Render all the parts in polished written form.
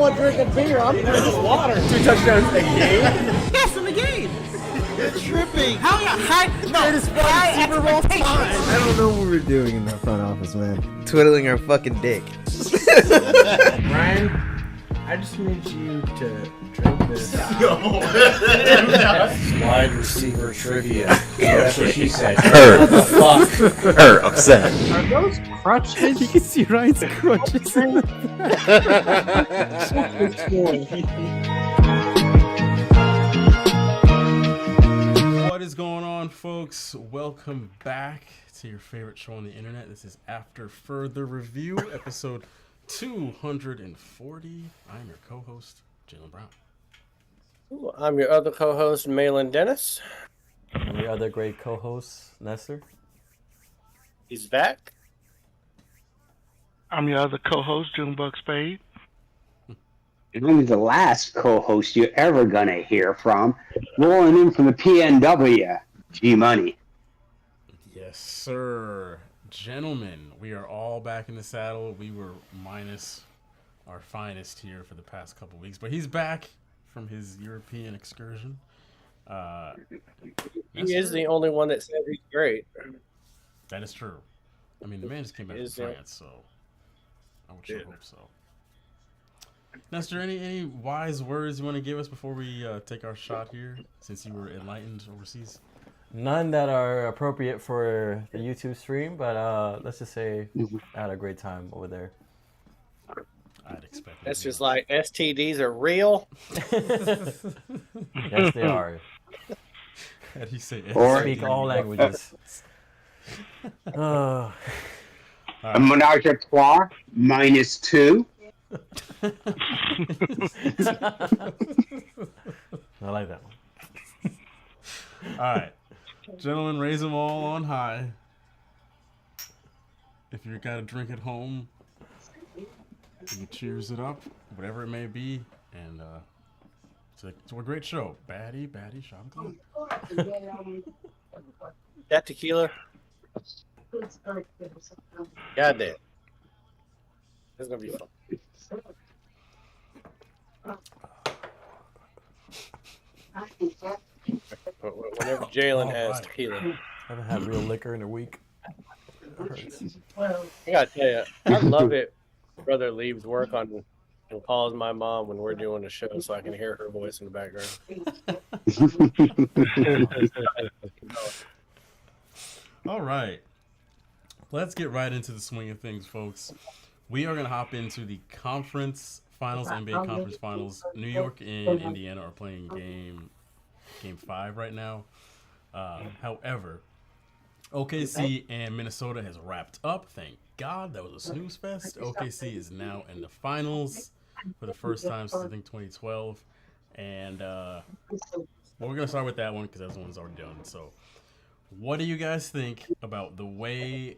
not drinking beer. I'm drinking water. 2 touchdowns a game? Yes, in the game. You're tripping. How you greatest fucking Super Bowl time. I don't know what we're doing in that front office, man. Twiddling our fucking dick. Ryan, I just need you to drink this. Wide receiver trivia. That's what she said. Her upset. Are those crutches? You can see Ryan's crutches in the What is going on, folks? Welcome back to your favorite show on the internet. This is After Further Review, episode 240. I'm your co-host, Jalen Brown. I'm your other co-host, Malin Dennis. And your other great co-host, Nestor. He's back. I'm your other co-host, Junebug Spade. And I'm the last co-host you're ever gonna hear from, rolling in from the PNW, G-Money. Yes, sir. Gentlemen, we are all back in the saddle. We were minus our finest here for the past couple weeks, but he's back from his European excursion. He is the only one that said he's great. That is true. I mean, the man just came back from France, so I would sure hope so. Nestor, any wise words you want to give us before we take our shot here, since you were enlightened overseas? None that are appropriate for the YouTube stream, but let's just say I had a great time over there. I'd expect That's just like STDs are real. Yes, they are. How do you say Or Speak all languages. a menage a trois, -2. I like that one. All right. Gentlemen, raise them all on high. If you got a drink at home, you can cheers it up, whatever it may be. And it's a great show. Baddie, shot club. That tequila. God damn. It's gonna be fun. Whenever Jalen has tequila. I haven't had real liquor in a week. It hurts. I gotta tell you, I love it. Brother leaves work on and calls my mom when we're doing the show so I can hear her voice in the background. All right. Let's get right into the swing of things, folks. We are going to hop into the conference finals, NBA conference finals. New York and Indiana are playing game 5 right now. However, OKC and Minnesota has wrapped up. Thank God. That was a snooze fest. OKC is now in the finals for the first time since, I think, 2012. And we're going to start with that one because that's the one that's already done. So what do you guys think about the way...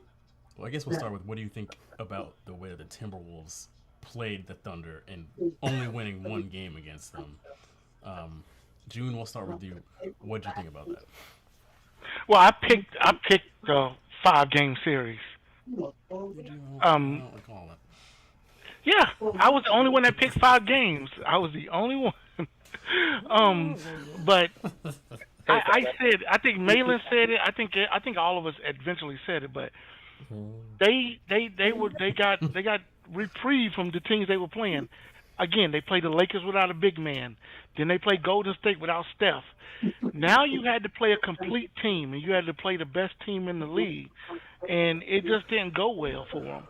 Well, I guess we'll start with what do you think about the way the Timberwolves played the Thunder and only winning one game against them? June, we'll start with you. What do you think about that? Well, I picked the 5-game series. I don't recall that. Yeah, I was the only one that picked 5 games. I was the only one. But I said, I think Malin said it. I think all of us eventually said it, but they got reprieve from the teams they were playing. Again, they played the Lakers without a big man. Then they played Golden State without Steph. Now you had to play a complete team, and you had to play the best team in the league, and it just didn't go well for them.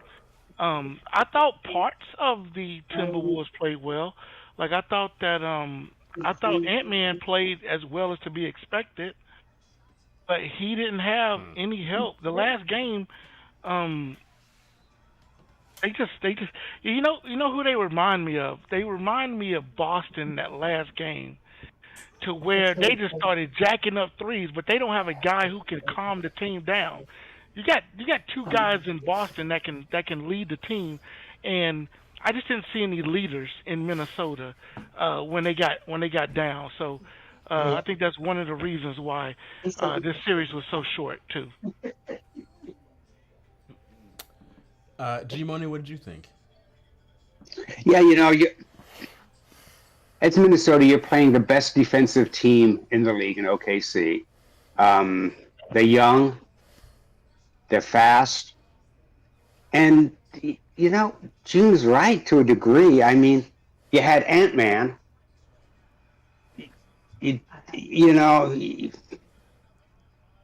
I thought parts of the Timberwolves played well. Like I thought Ant-Man played as well as to be expected, but he didn't have any help. The last game, they just you know who they remind me of? They remind me of Boston that last game, to where they just started jacking up threes, but they don't have a guy who can calm the team down. You got 2 guys in Boston that can lead the team, and I just didn't see any leaders in Minnesota when they got down. So I think that's one of the reasons why this series was so short too. G Money, what did you think? Yeah, It's Minnesota. You're playing the best defensive team in the league in OKC. They're young, they're fast, and June's right to a degree. I mean, you had Ant-Man.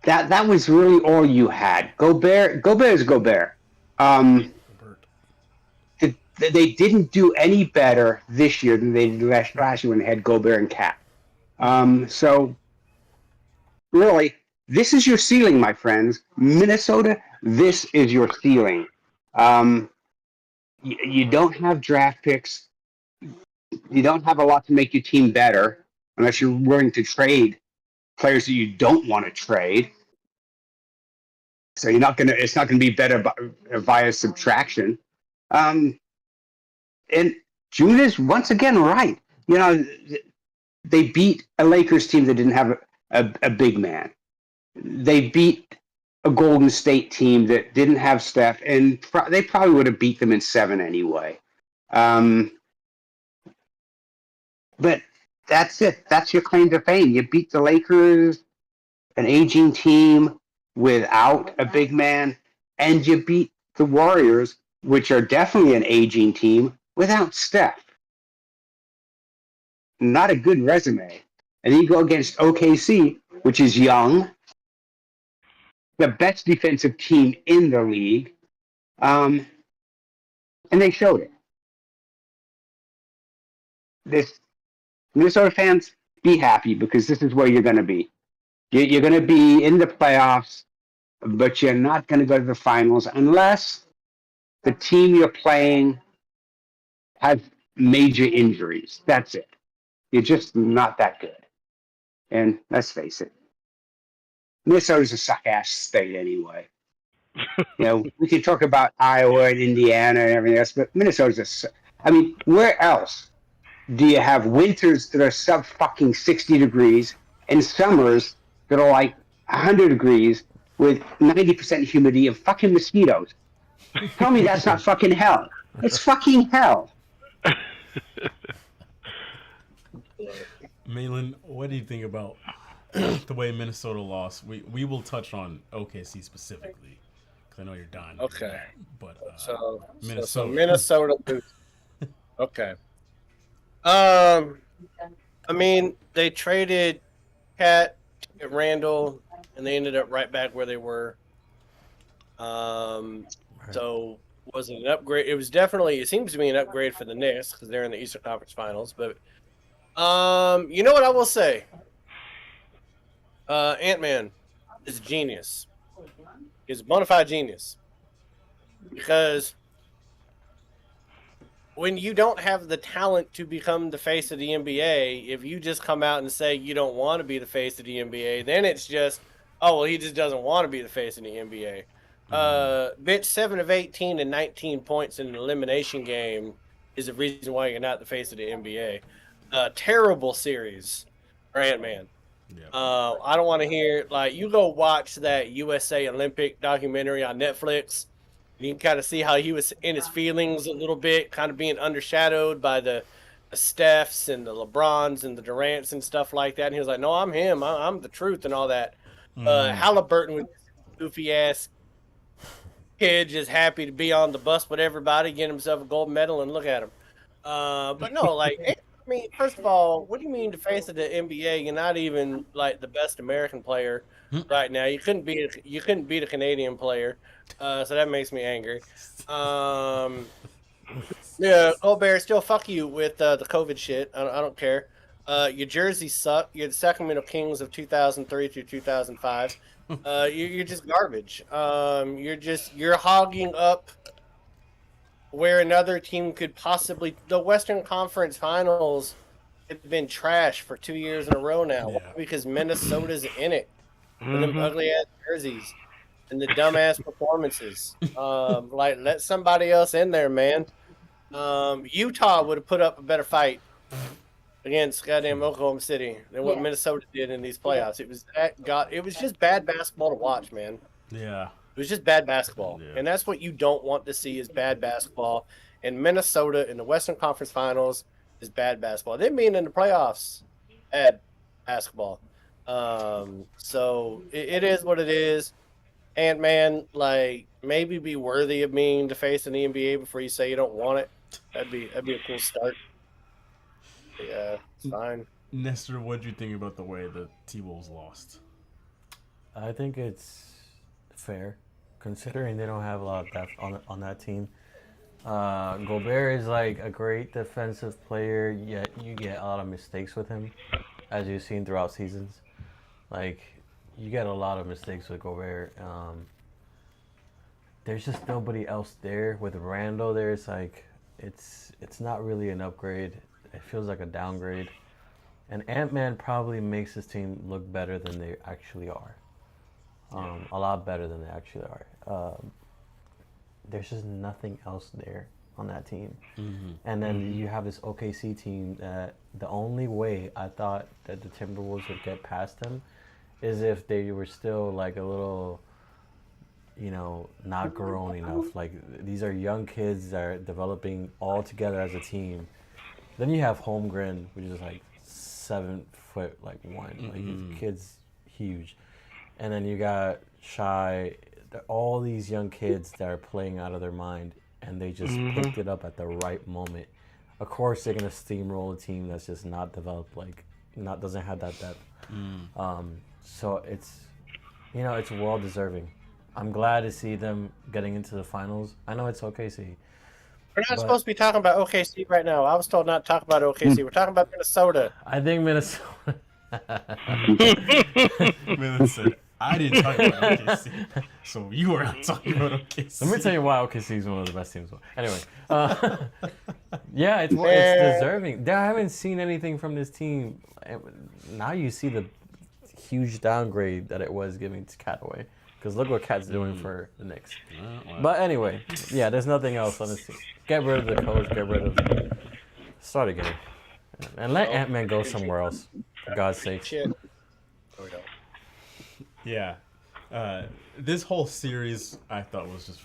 That was really all you had. Gobert is Gobert. They didn't do any better this year than they did last year when they had Gobert and Cat. So, really, this is your ceiling, my friends. Minnesota, this is your ceiling. You don't have draft picks. You don't have a lot to make your team better unless you're willing to trade players that you don't want to trade. So it's not gonna be better via subtraction. And June is once again right. They beat a Lakers team that didn't have a big man. They beat a Golden State team that didn't have Steph, and they probably would have beat them in 7 anyway. But that's it. That's your claim to fame. You beat the Lakers, an aging team without a big man, and you beat the Warriors, which are definitely an aging team, without Steph. Not a good resume. And then you go against OKC, which is young, the best defensive team in the league, and they showed it. This Minnesota fans, be happy because this is where you're going to be. You're going to be in the playoffs, but you're not going to go to the finals unless the team you're playing has major injuries. That's it. You're just not that good. And let's face it, Minnesota's a suck-ass state anyway. We can talk about Iowa and Indiana and everything else, but Minnesota's where else do you have winters that are sub-fucking 60 degrees and summers that are like 100 degrees with 90% humidity and fucking mosquitoes? Tell me that's not fucking hell. It's fucking hell. Malin, what do you think about the way Minnesota lost? We will touch on OKC specifically because I know you're dying. Okay. But Minnesota. So Minnesota lose. Okay. They traded Cat, Randall, and they ended up right back where they were. So was it an upgrade? It seems to be an upgrade for the Knicks because they're in the Eastern Conference Finals. But you know what I will say? Ant-Man is a genius. He's a bona fide genius. Because when you don't have the talent to become the face of the NBA, if you just come out and say you don't want to be the face of the NBA, then it's just, he just doesn't want to be the face of the NBA. Bitch, 7 of 18 and 19 points in an elimination game is the reason why you're not the face of the NBA. Terrible series for Ant-Man. Yeah. I don't want to hear, you go watch that USA Olympic documentary on Netflix. You can kind of see how he was in his feelings a little bit, kind of being undershadowed by the Stephs and the LeBrons and the Durants and stuff like that. And he was like, no, I'm him. I'm the truth and all that. Halliburton with goofy-ass kid just happy to be on the bus with everybody, get himself a gold medal, and look at him. But no, first of all, what do you mean the face of the NBA? You're not even the best American player right now. You couldn't beat a Canadian player, so that makes me angry. Yeah, Gobert, still fuck you with the COVID shit. I don't care. Your jerseys suck. You're the Sacramento Kings of 2003 through 2005. You're just garbage. You're hogging up where another team could possibly. The Western Conference Finals have been trash for 2 years in a row now. Yeah. Why? Because Minnesota's in it with them ugly ass jerseys and the dumbass performances. Let somebody else in there, man. Utah would have put up a better fight against goddamn Oklahoma City than what Minnesota did in these playoffs. It was just bad basketball to watch, man. Yeah. It was just bad basketball. Yeah. And that's what you don't want to see is bad basketball. And Minnesota in the Western Conference Finals is bad basketball. They mean in the playoffs, bad basketball. So it is what it is. Ant-Man, like, maybe be worthy of being the face in the NBA before you say you don't want it. That'd be a cool start. Yeah, it's fine. Nestor, what do you think about the way the T-Wolves lost? I think it's fair, considering they don't have a lot of depth on that team. Gobert is like a great defensive player, yet you get a lot of mistakes with him, as you've seen throughout seasons. Like, you get a lot of mistakes with Gobert. There's just nobody else there. With Randall there, it's like it's not really an upgrade. It feels like a downgrade. And Ant-Man probably makes his team look better than they actually are. A lot better than they actually are. There's just nothing else there on that team. Mm-hmm. And then you have this OKC team that the only way I thought that the Timberwolves would get past them is if they were still like a little, not grown enough. Like, these are young kids that are developing all together as a team. Then you have Holmgren, which is like 7 foot, like one. Like, his kid's huge. And then you got Shy, all these young kids that are playing out of their mind, and they just picked it up at the right moment. Of course, they're gonna steamroll a team that's just not developed, doesn't have that depth. So it's well deserving. I'm glad to see them getting into the finals. I know it's OKC. We're not supposed to be talking about OKC right now. I was told not to talk about OKC. We're talking about Minnesota. I think Minnesota. Minnesota. I didn't talk about OKC, so you were not talking about OKC. Let me tell you why OKC is one of the best teams. Anyway, yeah, it's deserving. I haven't seen anything from this team. Now you see the huge downgrade that it was giving to Cat away. Because look what Cat's doing for the Knicks. But anyway, yeah, there's nothing else on this team. Get rid of the coach. Start again, and let Ant-Man go somewhere else. For God's sake. Yeah. This whole series I thought was just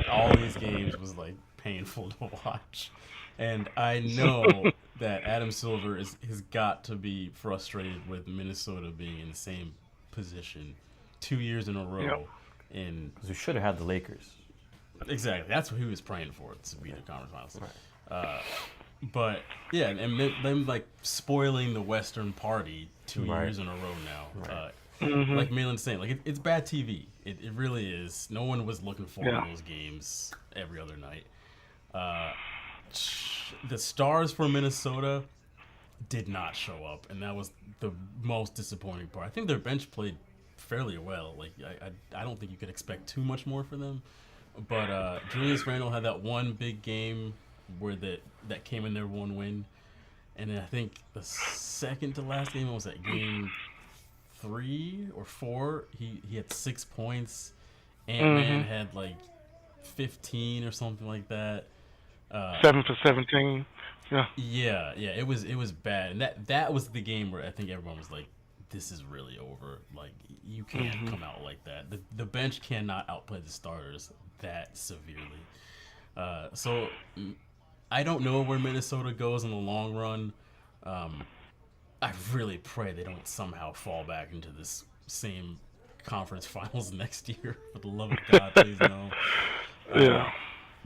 all these games was like painful to watch. And I know that Adam Silver has got to be frustrated with Minnesota being in the same position 2 years in a row. Yep. Because we should have had the Lakers. Exactly. That's what he was praying for, to be the conference finals. Right. But yeah, and them like spoiling the Western Party 2 years in a row now. Right. Like Malin's saying, like it's bad TV. It really is. No one was looking forward to those games every other night. The stars for Minnesota did not show up, and that was the most disappointing part. I think their bench played fairly well. Like I don't think you could expect too much more for them. But Julius Randle had that one big game where that came in their one win, and then I think the second to last game was that game 3 or 4. He had 6 points. Ant-Man had like 15 or something like that. 7 for 17. Yeah. It was bad, and that was the game where I think everyone was like, "This is really over. Like, you can't come out like that. The bench cannot outplay the starters that severely." So I don't know where Minnesota goes in the long run. I really pray they don't somehow fall back into this same conference finals next year. For the love of God, please no.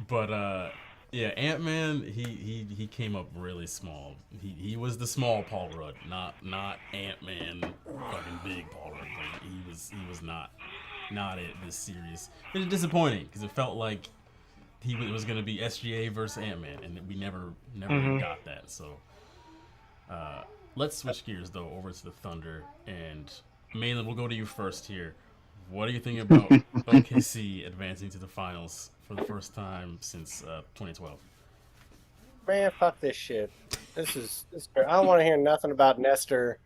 But yeah, Ant-Man, he came up really small. He was the small Paul Rudd, not Ant-Man, fucking big Paul Rudd. Like, he was not it this series. It was disappointing because it felt like it was going to be SGA versus Ant-Man, and we never got that. So let's switch gears though over to the Thunder, and Malin, we'll go to you first here. What do you think about OKC advancing to the finals for the first time since 2012? Man, fuck this shit. This I don't want to hear nothing about Nestor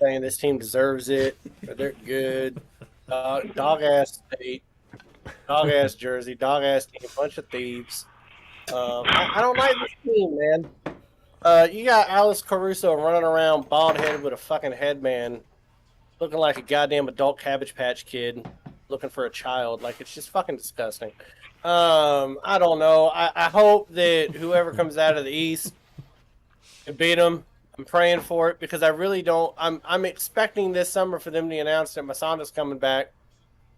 saying this team deserves it or they're good. Dog ass state, dog ass jersey, dog ass team, bunch of thieves. I don't like this team, man. You got Alice Caruso running around bald headed with a fucking headband, looking like a goddamn adult Cabbage Patch Kid, looking for a child. Like, it's just fucking disgusting. I don't know. I hope that whoever comes out of the East can beat them. I'm praying for it because I really don't. I'm expecting this summer for them to announce that Masanda's coming back.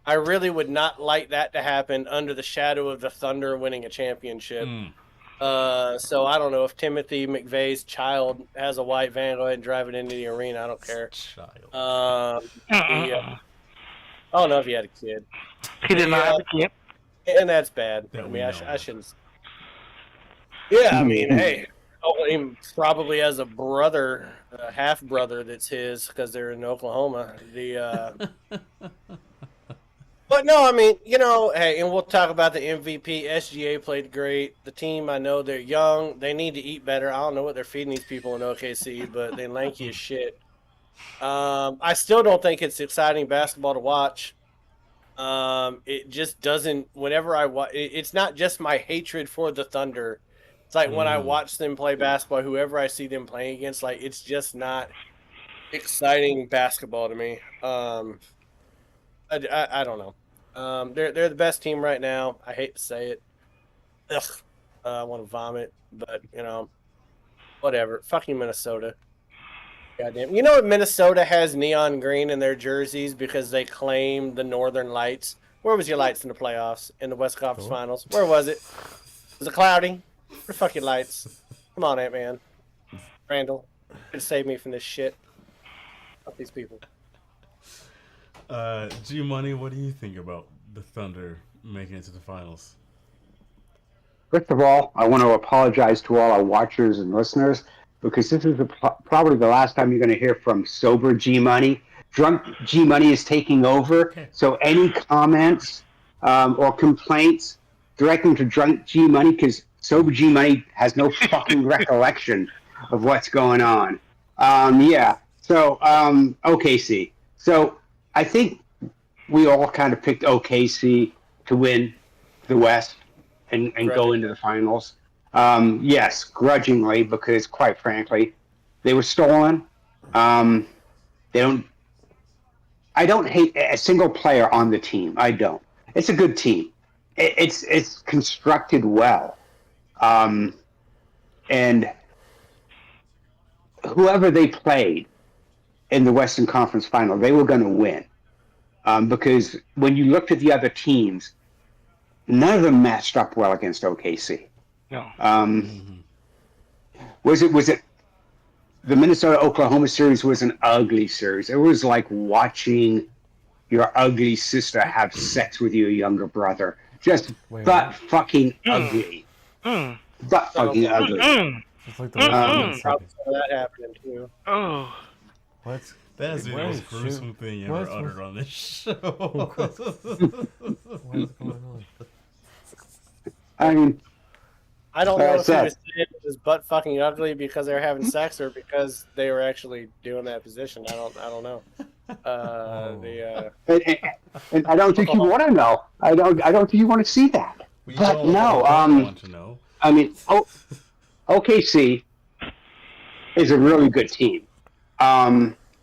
I really would not like that to happen under the shadow of the Thunder winning a championship. So I don't know if Timothy McVeigh's child has a white van. Go ahead and drive it into the arena. I don't care. I don't know if he had a kid. He did not have a kid. And that's bad. I mean, I shouldn't. Yeah, I mean, hey, he probably has a brother, a half brother that's his because they're in Oklahoma. But no, I mean, hey, and we'll talk about the MVP. SGA played great. The team, I know they're young. They need to eat better. I don't know what they're feeding these people in OKC, but they're lanky as shit. I still don't think it's exciting basketball to watch. It just doesn't. Whenever I watch, it's not just my hatred for the Thunder. It's like when I watch them play basketball, whoever I see them playing against, like it's just not exciting basketball to me. I don't know. They're the best team right now. I hate to say it. Ugh. I want to vomit, but whatever. Fucking Minnesota. Goddamn. You know what? Minnesota has neon green in their jerseys because they claim the Northern Lights. Where was your lights in the playoffs, in the West Conference Finals? Where was it? Was it cloudy? Where fucking lights? Come on, Ant-Man. Randall, you can save me from this shit. Fuck these people. G-Money, what do you think about the Thunder making it to the finals? First of all, I want to apologize to all our watchers and listeners because this is probably the last time you're going to hear from sober G-Money. Drunk G-Money is taking over, so any comments or complaints, direct them to Drunk G-Money because sober G-Money has no fucking recollection of what's going on. So OKC. So I think we all kind of picked OKC to win the West and go into the finals. Yes, grudgingly, because quite frankly, they were stolen. I don't hate a single player on the team. I don't. It's a good team. It's constructed well. And whoever they played in the Western Conference Final, they were going to win. Because when you looked at the other teams, none of them matched up well against OKC. No. Was it the Minnesota-Oklahoma series was an ugly series. It was like watching your ugly sister have sex with your younger brother. Just fucking ugly. Butt fucking ugly. It's like Probably some of that happening too. Oh. What's That is the most gruesome thing ever uttered on this show. What is going on? I mean, I don't know if he was saying it was butt fucking ugly because they were having sex or because they were actually doing that position. I don't know. And I don't think you want to know. I don't think you want to see that. But no, want to know. I mean, OKC is a really good team.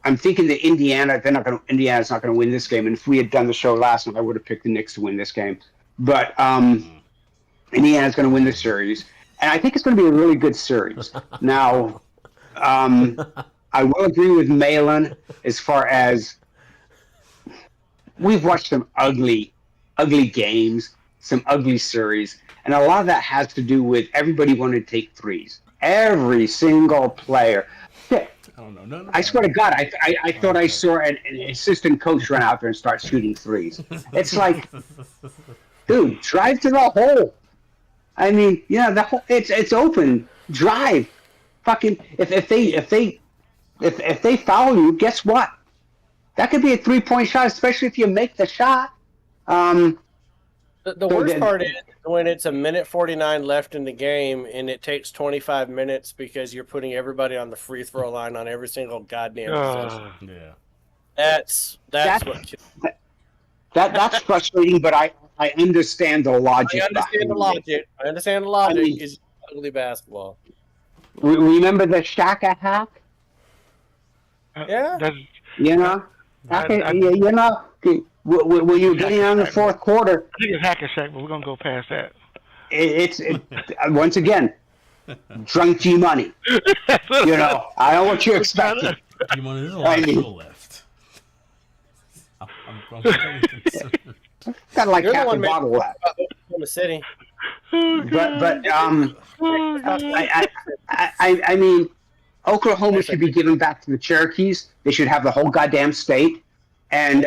I'm thinking that Indiana's not going to win this game. And if we had done the show last night, I would have picked the Knicks to win this game. But Indiana's going to win the series, and I think it's going to be a really good series. Now, I will agree with Malin as far as we've watched some ugly games, some ugly series, and a lot of that has to do with everybody wanting to take threes. Every single player. Shit. I don't know. No. I swear to God, I thought I saw an assistant coach run out there and start shooting threes. It's like, dude, drive to the hole. I mean, the whole it's open. Drive. Fucking if they foul you, guess what? That could be a 3-point shot, especially if you make the shot. The worst part is when it's a minute 49 left in the game and it takes 25 minutes because you're putting everybody on the free throw line on every single goddamn possession. Yeah. That's what. That's frustrating, but I understand the logic. I understand the logic. I mean, it's ugly basketball. Remember the Shaka hack? Yeah. when you're getting on the fourth quarter, I think it's hack and Shack, but we're gonna go past that. it's once again drunk G money. You know, I know what you're expecting. G Money, there's a lot of show left. I'm really concerned. Got like You're the half a one bottle left. Oklahoma City. But I mean, Oklahoma should be given back to the Cherokees. They should have the whole goddamn state. And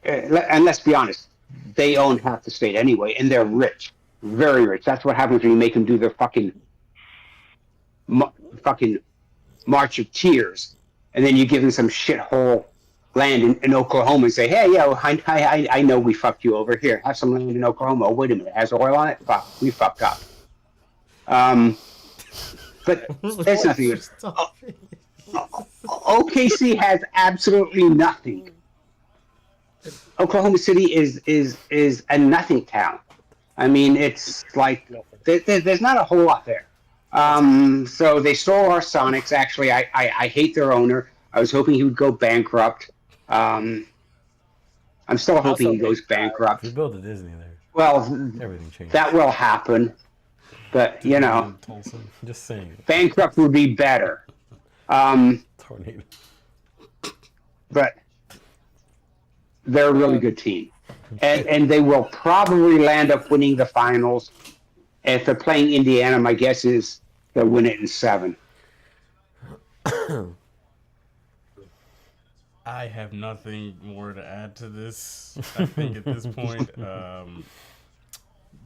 let's be honest, they own half the state anyway, and they're rich, very rich. That's what happens when you make them do their fucking March of Tears, and then you give them some shithole land in Oklahoma and say, hey, yeah, I know we fucked you over. Here, have some land in Oklahoma. Oh, wait a minute, it has oil on it? Fuck, we fucked up. But there's nothing. OKC has absolutely nothing. Oklahoma City is a nothing town. I mean, it's like there's not a whole lot there. So they stole our Sonics. Actually, I hate their owner. I was hoping he would go bankrupt. I'm still hoping he goes bankrupt. We built a Disney there. Well, Everything changed. that will happen. But, you know, Just saying. bankrupt would be better. Tornado. But they're a really good team. And they will probably land up winning the finals. If they're playing Indiana, my guess is they'll win it in 7. I have nothing more to add to this. I think at this point,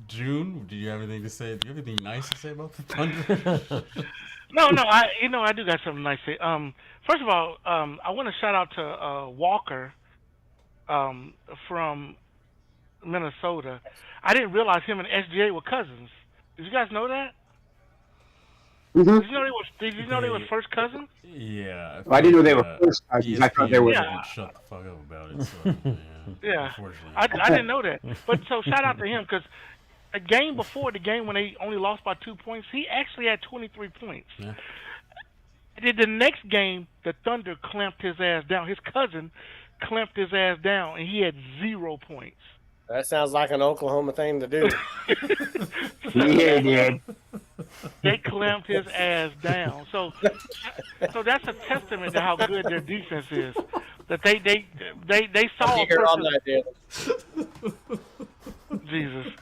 June, do you have anything to say? Do you have anything nice to say about the Thunder? No, I do got something nice to say. First of all, I want to shout out to Walker from Minnesota. I didn't realize him and SGA were cousins. Did you guys know that? Mm-hmm. Did you know they were first cousins? Yeah. I didn't know they were first cousins. I thought they were. Yeah. Shut the fuck up about it. So, Yeah. Unfortunately. I didn't know that. But so shout out to him because a game before the game when they only lost by 2 points, he actually had 23 points. Yeah. The next game, the Thunder clamped his ass down. His cousin clamped his ass down, and he had 0 points. That sounds like an Oklahoma thing to do. Yeah, dude. They clamped his ass down. So that's a testament to how good their defense is. That they saw a You're on person. that, dude. Jesus.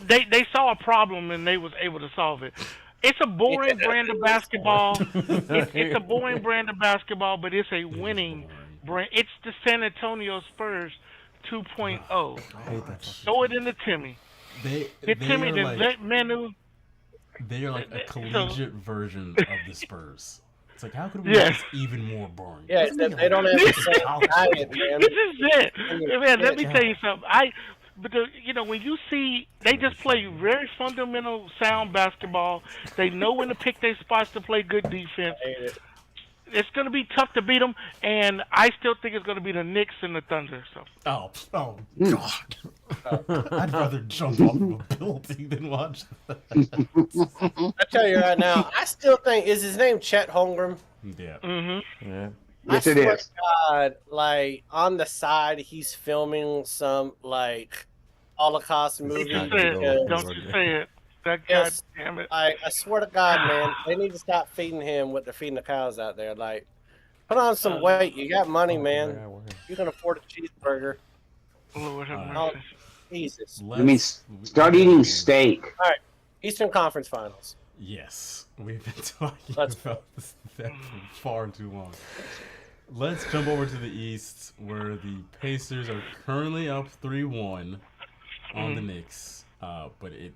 They saw a problem and they was able to solve it. It's a boring brand of basketball. It's a boring brand of basketball, but it's a winning brand. It's the San Antonio Spurs 2.0. I hate that. Throw it into Timmy. Timmy, let Manu. They are like a collegiate version of the Spurs. It's like, how could we make this even more boring? Yeah, they don't have the same diet, man. This is it. Man, let me tell you something. When you see, they just play very fundamental, sound basketball. They know when to pick their spots to play good defense. It's going to be tough to beat them, and I still think it's going to be the Knicks and the Thunder. So. Oh God! I'd rather jump off of a building than watch that. I tell you right now, I still think is his name Chet Holmgren. Yeah. Mm-hmm. Yeah. Yes, it is. God, like on the side, he's filming some like Holocaust movie. Don't you say it? God damn it! I swear to God, man, they need to stop feeding him what they're feeding the cows out there. Like, put on some weight. You got money, man. You can afford a cheeseburger. Lord have Oh, mercy. Jesus. I mean, start eating steak. All right, Eastern Conference Finals. Yes, we've been talking Let's about this for far too long. Let's jump over to the East, where the Pacers are currently up 3-1 on the Knicks, but it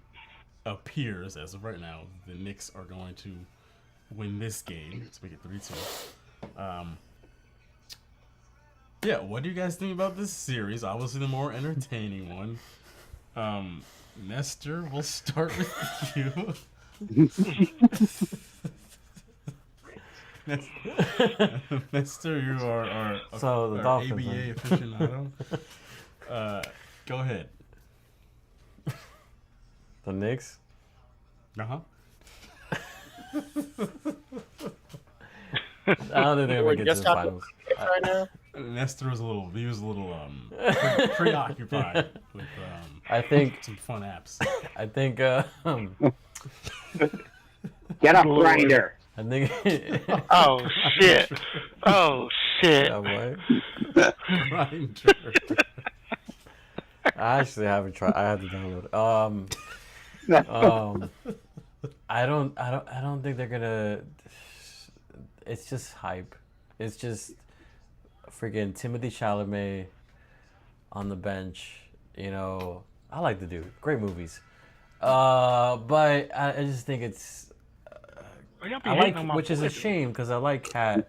appears, as of right now, the Knicks are going to win this game to make it 3-2. Yeah, what do you guys think about this series? Obviously, the more entertaining one. Nestor, we'll start with you. Nestor, you are So the Dolphins, ABA man. aficionado. Go ahead. The Knicks? I don't think they're We're gonna get to just the talking finals. right now. Nestor was he was a little preoccupied with I think some fun apps. I think Get a grinder. I think Oh shit! Oh shit! Yeah, what? Grindr. I actually haven't tried. I have to download it. I don't think they're gonna. It's just hype. It's just freaking Timothy Chalamet on the bench. You know, I like the dude. Great movies. But I just think it's. I like, which is a shame because I like Cat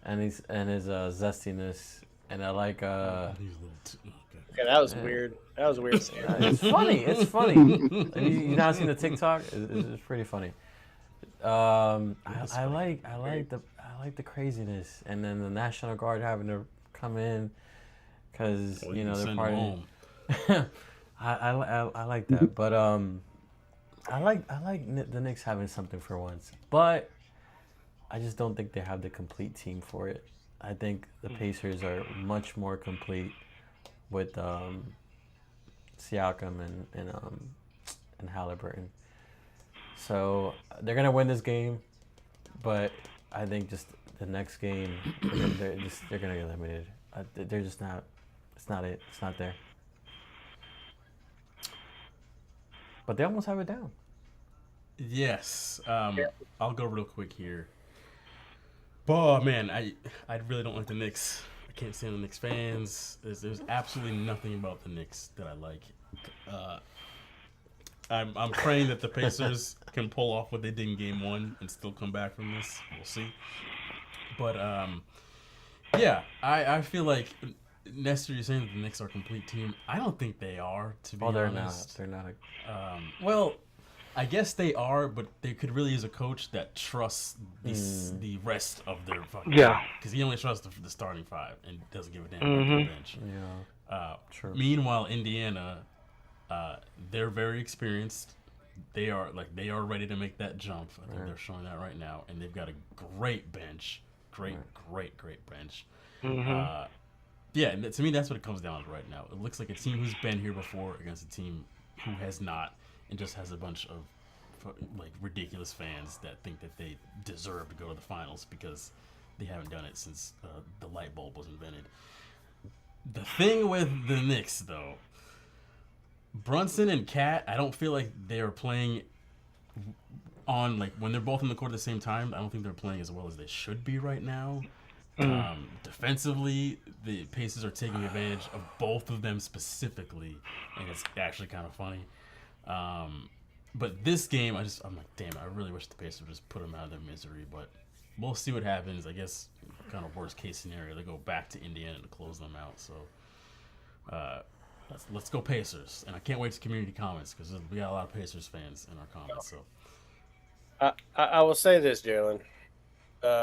and his zestiness, and I like Okay, that was weird. That was weird. It's funny. It's funny. You not seen the TikTok? It's pretty funny. I like the craziness, and then the National Guard having to come in because they're partying. I like that, but I like the Knicks having something for once, but I just don't think they have the complete team for it. I think the Pacers are much more complete with Siakam and Halliburton. So they're gonna win this game, but I think just the next game they're gonna get eliminated. They're just not. It's not it. It's not there. But they almost have it down. Yes. I'll go real quick here. Oh man, I really don't like the Knicks. I can't stand the Knicks fans. There's absolutely nothing about the Knicks that I like. I'm praying that the Pacers can pull off what they did in Game 1 and still come back from this. We'll see. But yeah, I feel like Nestor, you're saying that the Knicks are a complete team. I don't think they are, to be honest. They're not. Well, I guess they are, but they could really use a coach that trusts the rest of their fucking because he only trusts the starting five and doesn't give a damn about the bench. Yeah, true. Meanwhile, Indiana, they're very experienced. They are ready to make that jump. I think they're showing that right now, and they've got a great bench, great bench. Yeah, and to me, that's what it comes down to right now. It looks like a team who's been here before against a team who has not, and just has a bunch of ridiculous fans that think that they deserve to go to the finals because they haven't done it since the light bulb was invented. The thing with the Knicks, though, Brunson and Cat, I don't feel like they are playing on when they're both on the court at the same time. I don't think they're playing as well as they should be right now. Defensively, the Pacers are taking advantage of both of them specifically, and it's actually kind of funny. But this game, I'm like, damn, I really wish the Pacers would just put them out of their misery. But we'll see what happens. I guess kind of worst case scenario, they go back to Indiana to close them out. So let's go Pacers, and I can't wait to community comments because we got a lot of Pacers fans in our comments. So I will say this, Jalen.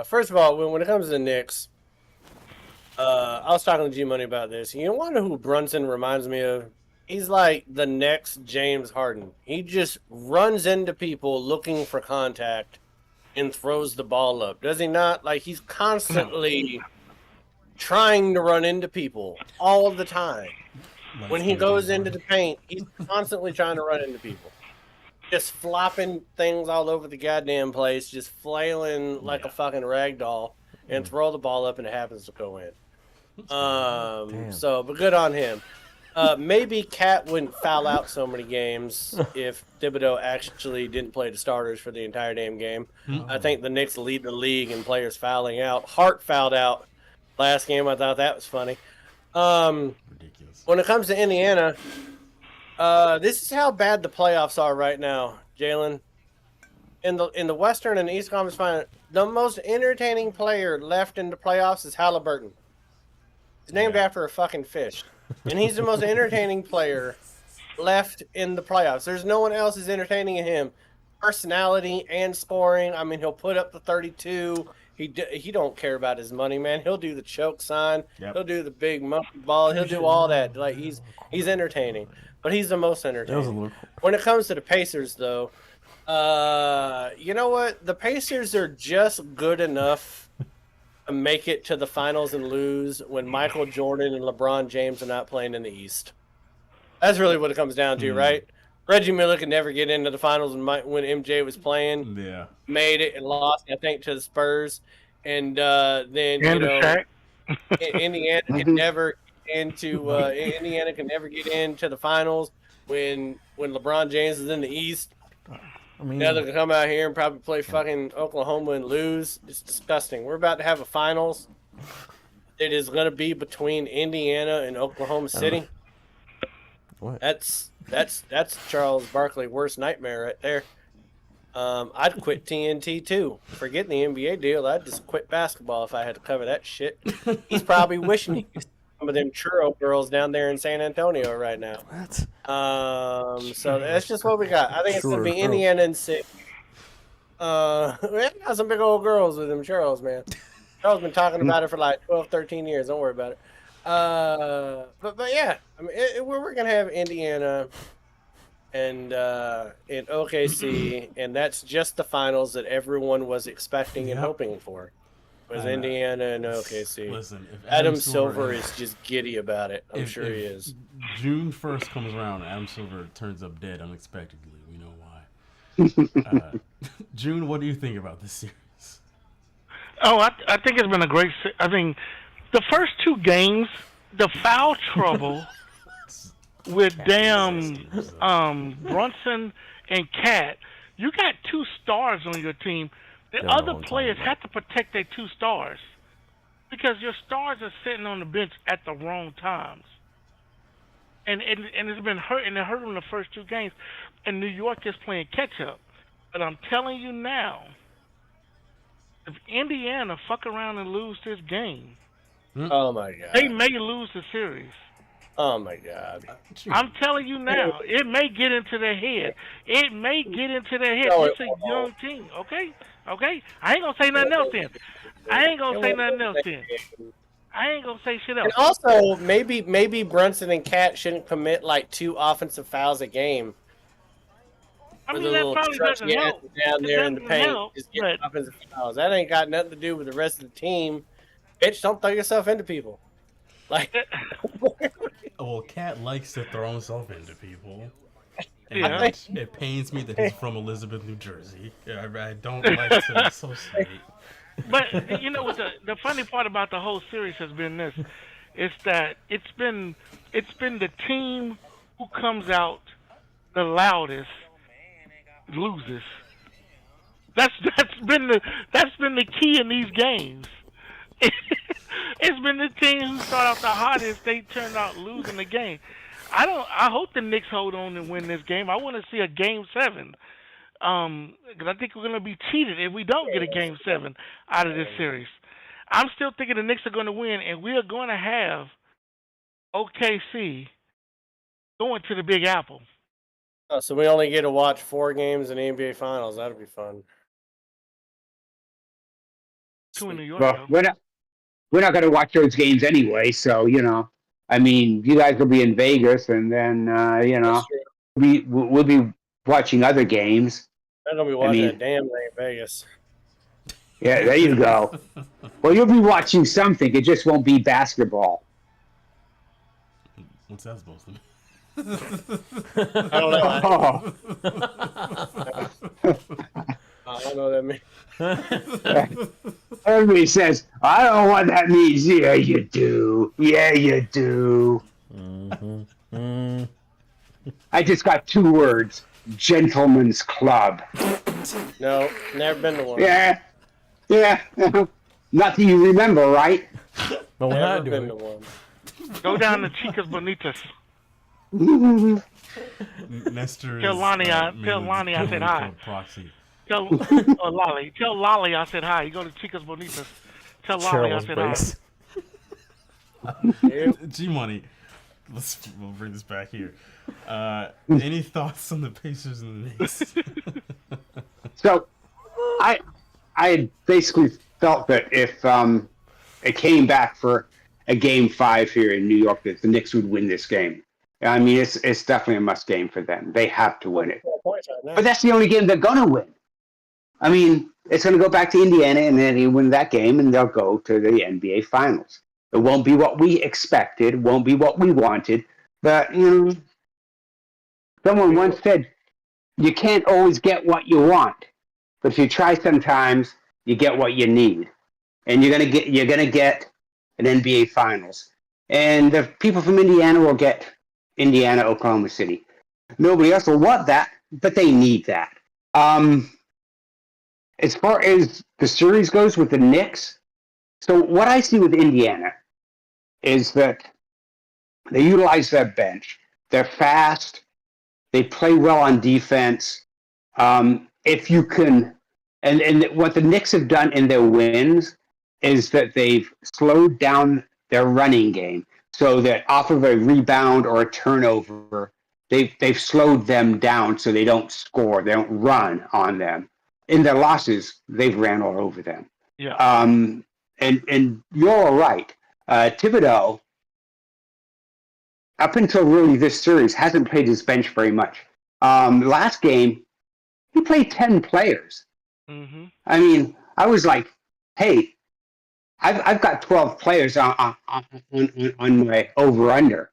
First of all, when it comes to the Knicks, I was talking to G Money about this. You want to know who Brunson reminds me of? He's like the next James Harden. He just runs into people looking for contact and throws the ball up. Does he not? He's constantly trying to run into people all the time. When he goes into the paint, he's constantly trying to run into people. Just flopping things all over the goddamn place, just flailing like a fucking rag doll, and throw the ball up and it happens to go in. But good on him. Maybe Cat wouldn't foul out so many games if Thibodeau actually didn't play the starters for the entire damn game. I think the Knicks lead the league in players fouling out. Hart fouled out last game. I thought that was funny. ridiculous. When it comes to Indiana, this is how bad the playoffs are right now, Jalen. In the Western and East Conference Final, the most entertaining player left in the playoffs is Halliburton. He's named after a fucking fish. And he's the most entertaining player left in the playoffs. There's no one else as entertaining as him. Personality and scoring. I mean, he'll put up the 32. He don't care about his money, man. He'll do the choke sign. Yep. He'll do the big monkey ball. He'll do all that. Like he's entertaining. But he's the most entertaining. When it comes to the Pacers, though, you know what? The Pacers are just good enough make it to the finals and lose when Michael Jordan and LeBron James are not playing in the East. That's really what it comes down to, right? Reggie Miller could never get into the finals when MJ was playing. Yeah. Made it and lost, I think, to the Spurs. And then, Indiana can never Indiana can never get into the finals when LeBron James is in the East. I mean, Now they can come out here and probably play fucking Oklahoma and lose. It's disgusting. We're about to have a finals. It is going to be between Indiana and Oklahoma City. What? That's Charles Barkley's worst nightmare right there. I'd quit TNT too. Forget the NBA deal. I'd just quit basketball if I had to cover that shit. He's probably wishing he could see some of them churro girls down there in San Antonio right now. What? So that's just what we got. I think it's gonna be Indiana and 6. We got some big old girls with them churros, man. Charles been talking about it for like 12, 13 years. Don't worry about it. But yeah, I mean, we're gonna have Indiana and in OKC, and that's just the finals that everyone was expecting and hoping for. Was Indiana and OKC. Listen, if Adam Silver is just giddy about it. I'm sure he is. June 1st comes around, Adam Silver turns up dead unexpectedly. We know why. June, what do you think about this series? Oh, I think it's been a great. I mean, the first 2 games, the foul trouble with damn Brunson and Cat. You got 2 stars on your team. The other players have to protect their 2 stars because your stars are sitting on the bench at the wrong times. And it's been hurting. It hurt them the first 2 games. And New York is playing catch up. But I'm telling you now, if Indiana fuck around and lose this game, oh my God, they may lose the series. Oh my God! I'm telling you now, it may get into their head. It may get into their head. No, it's a young team, okay? Okay? I ain't gonna say nothing else then. I ain't gonna say shit else. And also, maybe Brunson and Cat shouldn't commit like 2 offensive fouls a game. I mean, that probably doesn't help. Down there in the paint, just get offensive fouls. That ain't got nothing to do with the rest of the team. Bitch, don't throw yourself into people. Like, well, Cat likes to throw himself into people. And Yeah. it pains me that he's from Elizabeth, New Jersey. I don't like to associate. But you know what the funny part about the whole series has been this, is that it's been the team who comes out the loudest loses. That's been the key in these games. It's been the team who start out the hottest. They turned out losing the game. I hope the Knicks hold on and win this game. I want to see a Game 7. Because I think we're going to be cheated if we don't get a Game 7 out of this series. I'm still thinking the Knicks are going to win, and we are going to have OKC going to the Big Apple. Oh, so we only get to watch 4 games in the NBA Finals. That'll be fun. 2 in New York. Well, we're not going to watch those games anyway. So I mean, you guys will be in Vegas, and then we'll be watching other games. I'm gonna be watching that damn thing in Vegas. Yeah, there you go. Well, you'll be watching something. It just won't be basketball. What's that supposed to mean? I don't know. I don't know what that means. Everybody says, I don't know what that means. Yeah, you do. Yeah, you do. I just got 2 words. Gentleman's Club. No, never been to one. Yeah. Nothing you remember, right? But we're Never not been doing to one. Go down to Chicas Bonitas. Nestor Tell Lonnie I said hi. Proxy. Tell Lolly I said hi. You go to Chicas Bonitas. Tell Lolly I Cheryl's said Place. hi. G-Money. We'll bring this back here. Any thoughts on the Pacers and the Knicks? So, I basically felt that if it came back for a Game 5 here in New York, that the Knicks would win this game. I mean, it's definitely a must game for them. They have to win it. But that's the only game they're gonna win. I mean, it's going to go back to Indiana, and then they win that game, and they'll go to the NBA Finals. It won't be what we expected, won't be what we wanted, but someone once said, "You can't always get what you want, but if you try, sometimes you get what you need." And you're gonna get an NBA Finals, and the people from Indiana will get Indiana, Oklahoma City. Nobody else will want that, but they need that. As far as the series goes with the Knicks, so what I see with Indiana is that they utilize their bench. They're fast. They play well on defense. If you can, and what the Knicks have done in their wins is that they've slowed down their running game, so that off of a rebound or a turnover, they've slowed them down so they don't score, they don't run on them. In their losses, they've ran all over them. Yeah. And you're all right. Thibodeau, up until really this series, hasn't played his bench very much. Last game, he played 10 players. Mm-hmm. I mean, I was like, hey, I've got 12 players on my over under.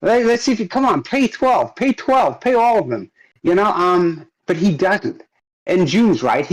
Let's see if you come on, pay 12, pay all of them. But he doesn't. And June's right.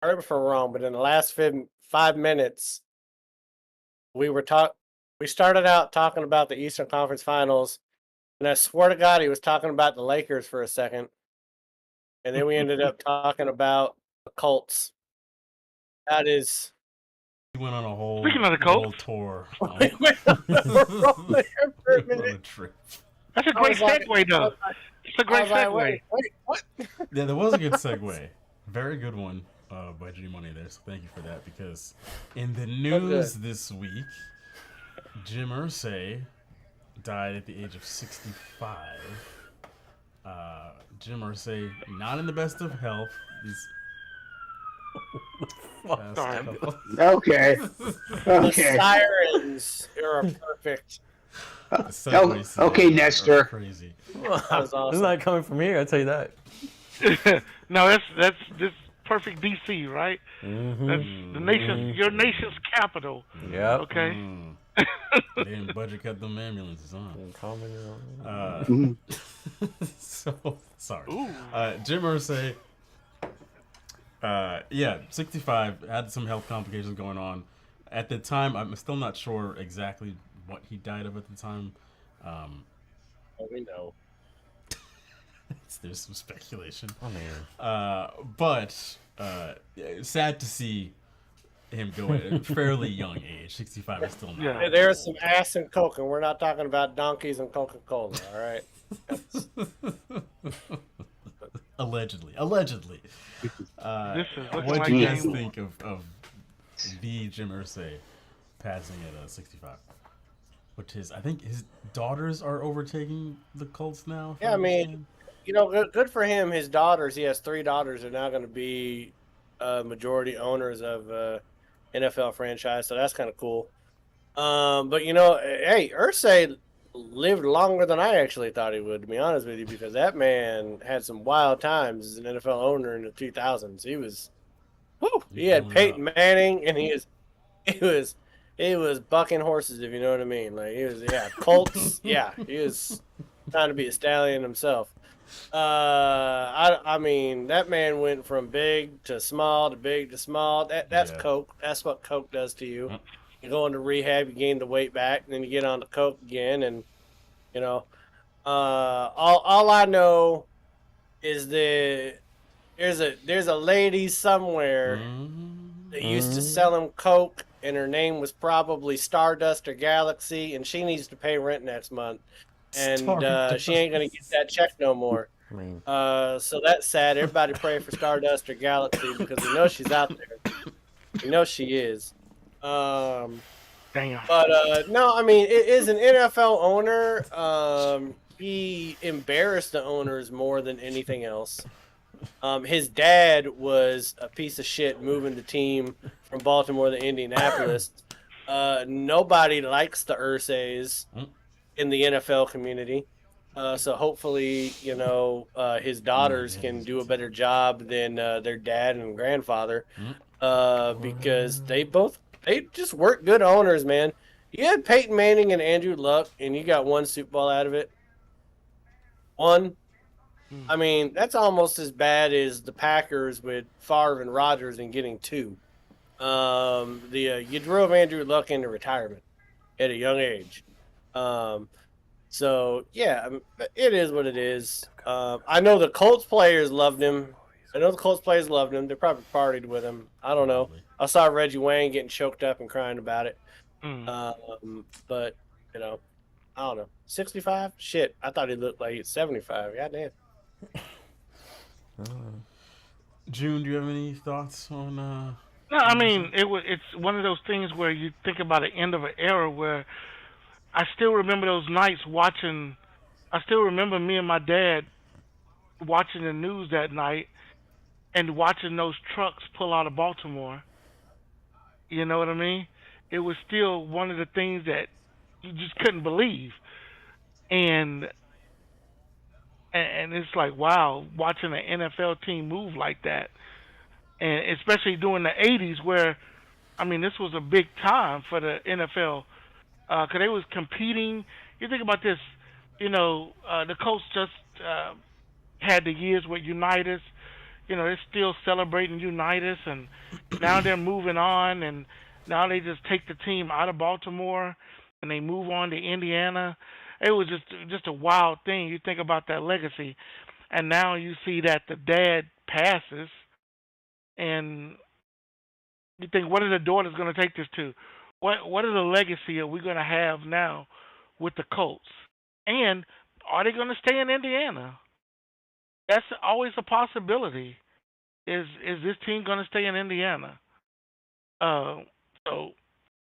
Correct me if I'm wrong, but in the last 5 minutes, we started out talking about the Eastern Conference Finals, and I swear to God, he was talking about the Lakers for a second, and then we ended up talking about the Colts. That is. We went on a whole, Speaking of the whole Colts. tour. We went on there for a On a minute. trip. That's a great segue, though. It's a great segue. Wait, what? Yeah, that was a good segue. Very good one by G Money there. So thank you for that. Because in the news this week, Jim Irsay died at the age of 65. Jim Irsay not in the best of health. Fast Sorry. couple. Okay. The Okay. sirens are perfect. The segues today Okay, are Nestor. crazy. That was awesome. It's not coming from here, I'll tell you that. No, that's this perfect DC, right? Mm-hmm. That's the nation's your nation's capital. Yep. Okay. Mm. They didn't budget cut them ambulances, huh? So sorry. Jim Irsay. Yeah, 65 had some health complications going on. At the time, I'm still not sure exactly what he died of at the time. We know. There's some speculation. Oh man. But sad to see him go at a fairly young age. 65 is still not. Yeah. There's some ass and coke, and we're not talking about donkeys and Coca-Cola, all right? Allegedly. This is looking What like do you guys game. think of the Jim Irsay passing at 65? Which is, I think his daughters are overtaking the Colts now. Yeah, I mean, good for him. His daughters, he has 3 daughters, are now going to be majority owners of NFL franchise, so that's kind of cool. But hey, Irsay lived longer than I actually thought he would, to be honest with you, because that man had some wild times as an NFL owner in the 2000s. He had Peyton Manning, and he was bucking horses, if you know what I mean. Like he was, Colts. Yeah, he was trying to be a stallion himself. I mean, that man went from big to small to big to small. That's coke. That's what coke does to you. You go into rehab, you gain the weight back, and then you get on the coke again, and all I know is that there's a lady somewhere that used to sell him coke, and her name was probably Stardust or Galaxy, and she needs to pay rent next month, and she ain't gonna get that check no more. I mean, So that's sad. Everybody pray for Stardust or Galaxy because we know she's out there. We know she is. Damn. But no, I mean, it is an NFL owner. He embarrassed the owners more than anything else. His dad was a piece of shit moving the team from Baltimore to Indianapolis. Nobody likes the Irsays in the NFL community. So hopefully, his daughters can do a better job than their dad and grandfather, because they just weren't good owners, man. You had Peyton Manning and Andrew Luck, and you got 1 Super Bowl out of it. 1. I mean, that's almost as bad as the Packers with Favre and Rodgers and getting 2. You drove Andrew Luck into retirement at a young age. So yeah, it is what it is. I know the Colts players loved him. They probably partied with him. I don't know. I saw Reggie Wayne getting choked up and crying about it. But I don't know. 65? Shit, I thought he looked like he's 75. Goddamn. June, do you have any thoughts on? No, I mean it's one of those things where you think about the end of an era where I still remember those nights watching. I still remember me and my dad watching the news that night and watching those trucks pull out of Baltimore. You know what I mean? It was still one of the things that you just couldn't believe. And it's like, wow, watching an NFL team move like that. And especially during the 80s where, I mean, this was a big time for the NFL. Because they was competing. You think about this, the Colts just had the years with Unitas. They're still celebrating Unitas, and now they're moving on, and now they just take the team out of Baltimore, and they move on to Indiana. It was just a wild thing. You think about that legacy, and now you see that the dad passes, and you think, what are the daughters going to take this to? What are the legacy are we going to have now with the Colts? And are they going to stay in Indiana? That's always a possibility. Is this team going to stay in Indiana? So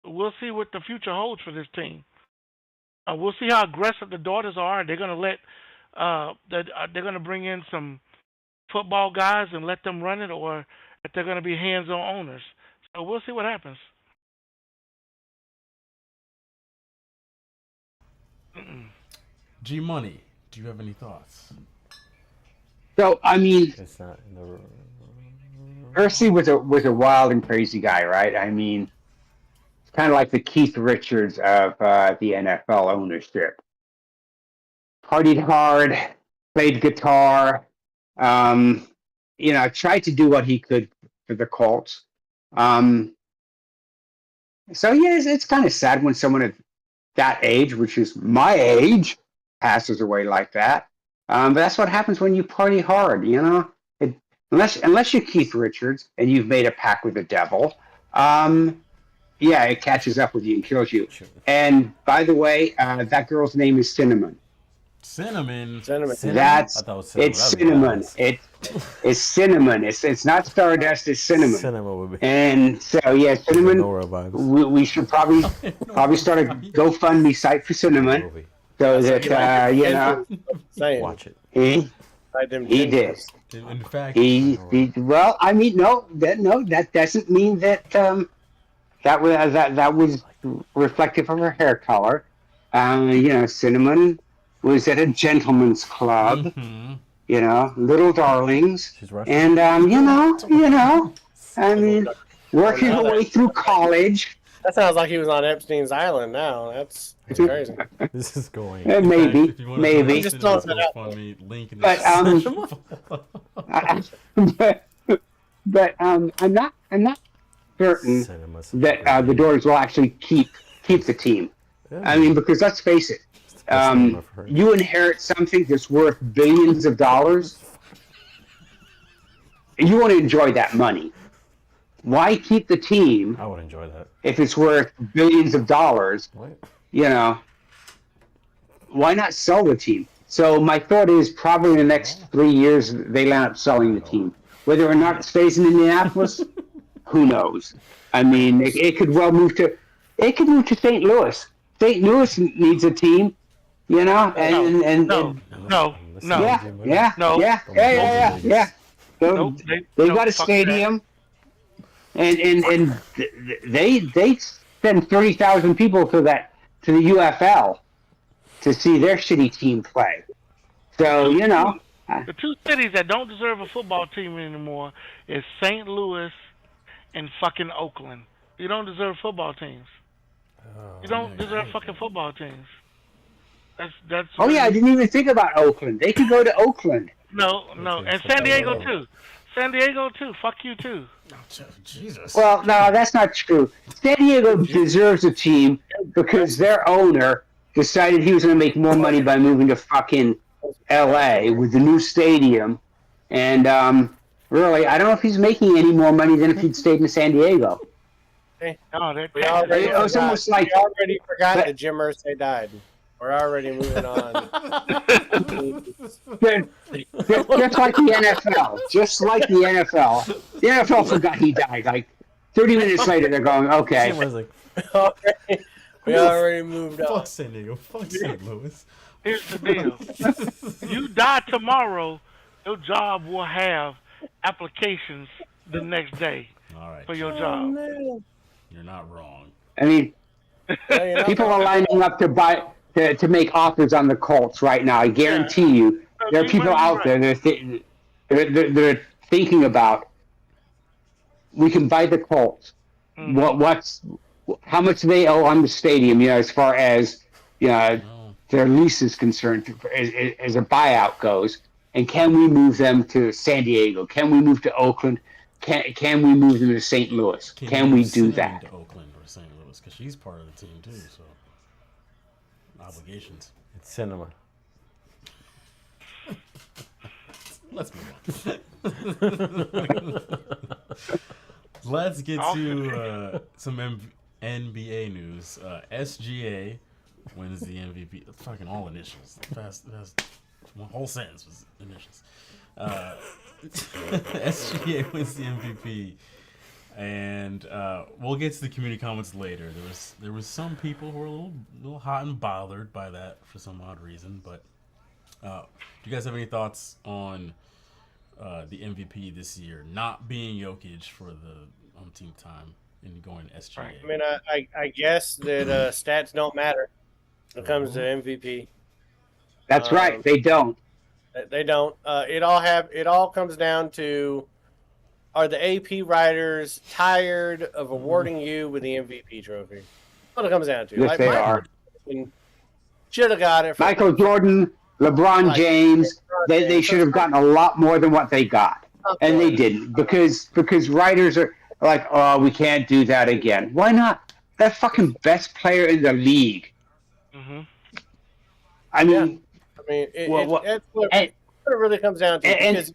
we'll see what the future holds for this team. We'll see how aggressive the daughters are. They're going to they're going to bring in some football guys and let them run it, or that they're going to be hands-on owners. So we'll see what happens. G Money, do you have any thoughts? So I mean, It's not in the. Percy was a wild and crazy guy, right? I mean, it's kind of like the Keith Richards of the NFL ownership. Partied hard, played guitar, tried to do what he could for the Colts. So yeah, it's kind of sad when someone at that age, which is my age, passes away like that. But that's what happens when you party hard, you know. Unless you're Keith Richards and you've made a pact with the devil, yeah, it catches up with you and kills you. And by the way, that girl's name is Cinnamon. Cinnamon. That's it's cinnamon. It's cinnamon. It's not stardust. It's cinnamon. Cinnamon would be. And so yeah, cinnamon. We should probably start a GoFundMe site for cinnamon, so that Watch it. He did. In fact, well, I mean, that doesn't mean that that was reflective of her hair color. Cinnamon was at a gentleman's club, little darlings, and I mean, working her way through college. That sounds like he was on Epstein's Island now. That's crazy. This is going. Maybe. Just throwing that out. Link in but I'm not certain that the Doors will actually keep the team. Yeah. I mean, because let's face it, you inherit something that's worth billions of dollars. You want to enjoy that money. Why keep the team? I would enjoy that. If it's worth billions of dollars, What? Why not sell the team? So my thought is probably in the next 3 years they'll end up selling the team. Whether or not it stays in Indianapolis, who knows? I mean, it could well move to St. Louis. St. Louis needs a team, No. Yeah. So they've got a stadium, and they send 30,000 people to the UFL to see their shitty team play. So the two cities that don't deserve a football team anymore is St. Louis and fucking Oakland. You don't deserve football teams. You don't deserve fucking football teams. That's. Oh yeah, I didn't even think about Oakland. They could go to Oakland. No, and San Diego too. San Diego too. Fuck you too. Jesus. Well, no, that's not true. San Diego deserves a team because their owner decided he was going to make more money by moving to fucking L.A. with the new stadium. And really, I don't know if he's making any more money than if he'd stayed in San Diego. We already forgot that Jim Irsay died. We're already moving on. Just like the NFL. Just like the NFL. The NFL forgot he died. Like 30 minutes later, they're going, okay. We already moved on. Fuck San Diego. Fuck St. Louis. Here's the deal. You die tomorrow, your job will have applications the next day for your job. You're not wrong. I mean, people are lining up to make offers on the Colts right now. I guarantee you, there are people out there that they're thinking about. We can buy the Colts. How much do they owe on the stadium? As far as their lease is concerned, as a buyout goes, and can we move them to San Diego? Can we move to Oakland? Can we move them to St. Louis? Can we do that? To Oakland or St. Louis, because she's part of the team too. So obligations. It's cinema. Let's move on. Let's get to some NBA news. SGA wins the MVP. Fucking all initials. Fast. One whole sentence was initials. SGA wins the MVP, and we'll get to the community comments later. There was some people who were a little hot and bothered by that for some odd reason. But do you guys have any thoughts on the MVP this year not being Jokic for the umpteenth time and going SGA. I mean, I guess that stats don't matter when it comes to MVP. That's right. They don't. They don't. It all comes down to, are the AP writers tired of awarding you with the MVP trophy? That's what it comes down to. Yes, they are. Should have got it. Michael Jordan, LeBron James, they should have gotten a lot more than what they got. And they didn't because writers are like, oh, we can't do that again. Why not? That fucking best player in the league. Mm-hmm. I mean, It's what it really comes down to. Because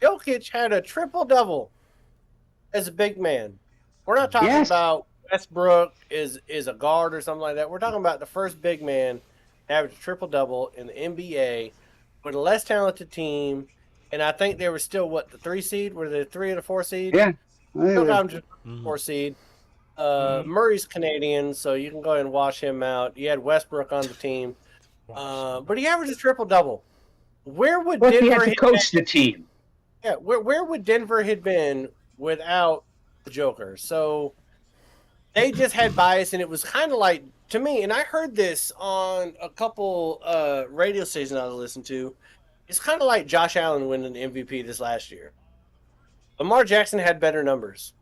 Jokic had a triple-double as a big man. We're not talking about Westbrook is a guard or something like that. We're talking about the first big man to average a triple-double in the NBA with a less talented team. And I think they were still, the 3 seed? Were they the 3 or the 4 seed? Yeah. Still got him just 4 seed. Murray's Canadian, so you can go ahead and wash him out. You had Westbrook on the team. But he averaged a triple-double. Where would Denver he had to coach the team? Yeah, where would Denver have been without the Joker? So they just had bias, and it was kind of like, to me, and I heard this on a couple radio stations I was listening to, it's kind of like Josh Allen winning the MVP this last year. Lamar Jackson had better numbers.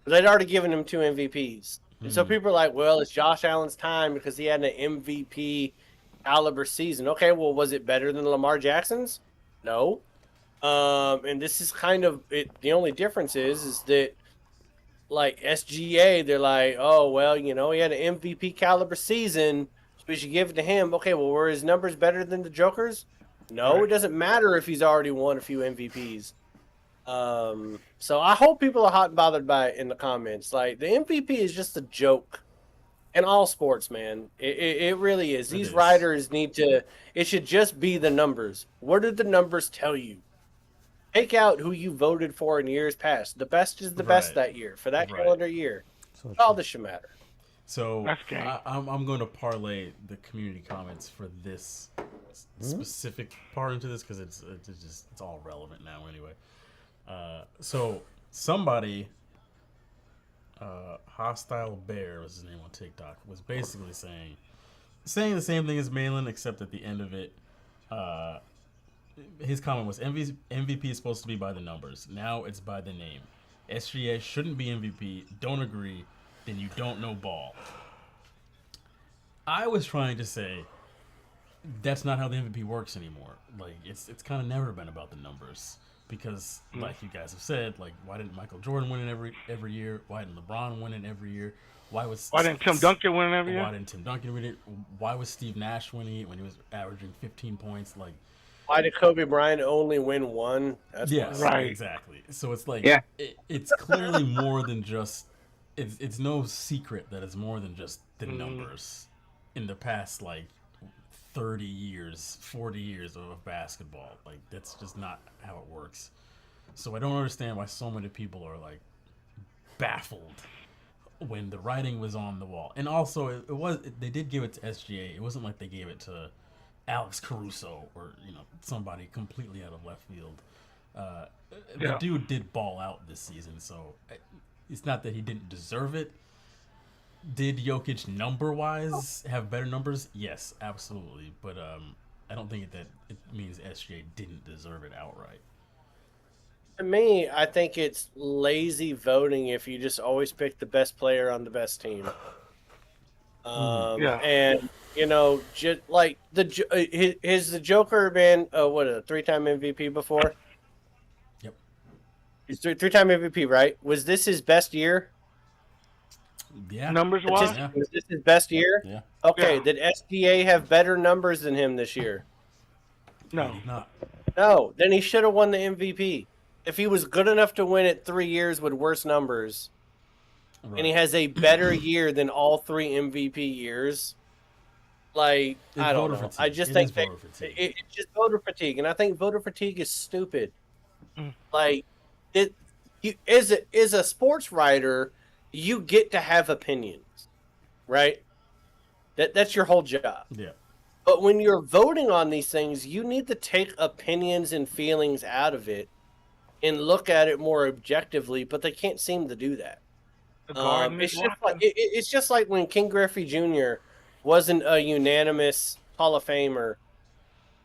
They'd already given him 2 MVPs. And so people are like, well, it's Josh Allen's time because he had an MVP caliber season. Okay, well, was it better than Lamar Jackson's? No. And this is kind of it. The only difference is that, like SGA, they're like, oh, well, he had an MVP caliber season, so we should give it to him. Okay, well, were his numbers better than the Joker's? No, It doesn't matter if he's already won a few MVPs. So I hope people are hot and bothered by it in the comments. Like, the MVP is just a joke in all sports, man. It really is. These writers need to, it should just be the numbers. What did the numbers tell you? Take out who you voted for in years past. The best is the best that year for that calendar year. So all this should matter. So I'm going to parlay the community comments for this specific part into this because it's all relevant now anyway. So somebody, Hostile Bear was his name on TikTok, was basically saying the same thing as Malin, except at the end of it, his comment was MVP is supposed to be by the numbers. Now it's by the name. SGA shouldn't be MVP. Don't agree. Then you don't know ball. I was trying to say that's not how the MVP works anymore. Like it's kind of never been about the numbers because, like you guys have said, like why didn't Michael Jordan win it every year? Why didn't LeBron win it every year? Why didn't Tim Duncan win it every year? Why didn't Tim Duncan win it? Why was Steve Nash winning it when he was averaging 15 points? Like, why did Kobe Bryant only win one? That's right, exactly. So it's like it's clearly more than just. It's no secret that it's more than just the numbers in the past, like 30 years, 40 years of basketball. Like that's just not how it works. So I don't understand why so many people are like baffled when the writing was on the wall. And also they did give it to SGA. It wasn't like they gave it to Alex Caruso or somebody completely out of left field. The dude did ball out this season, so it's not that he didn't deserve it. Did Jokic number-wise have better numbers? Yes, absolutely. But I don't think that it means SGA didn't deserve it outright. To me, I think it's lazy voting if you just always pick the best player on the best team. And just like has the Joker been a 3-time MVP before? Yep. He's 3-time MVP, right? Was this his best year? Yeah. Numbers wise? Was this his best year? Yeah. Okay. Did SGA have better numbers than him this year? No. Not. No. Then he should have won the MVP. If he was good enough to win it 3 years with worse numbers, and he has a better year than all 3 MVP years, like, I don't know. I just think it's just voter fatigue, and I think voter fatigue is stupid. Like, as a sports writer, you get to have opinions, right? That's your whole job. Yeah. But when you're voting on these things, you need to take opinions and feelings out of it and look at it more objectively. But they can't seem to do that. It's just like when King Griffey Jr. wasn't a unanimous Hall of Famer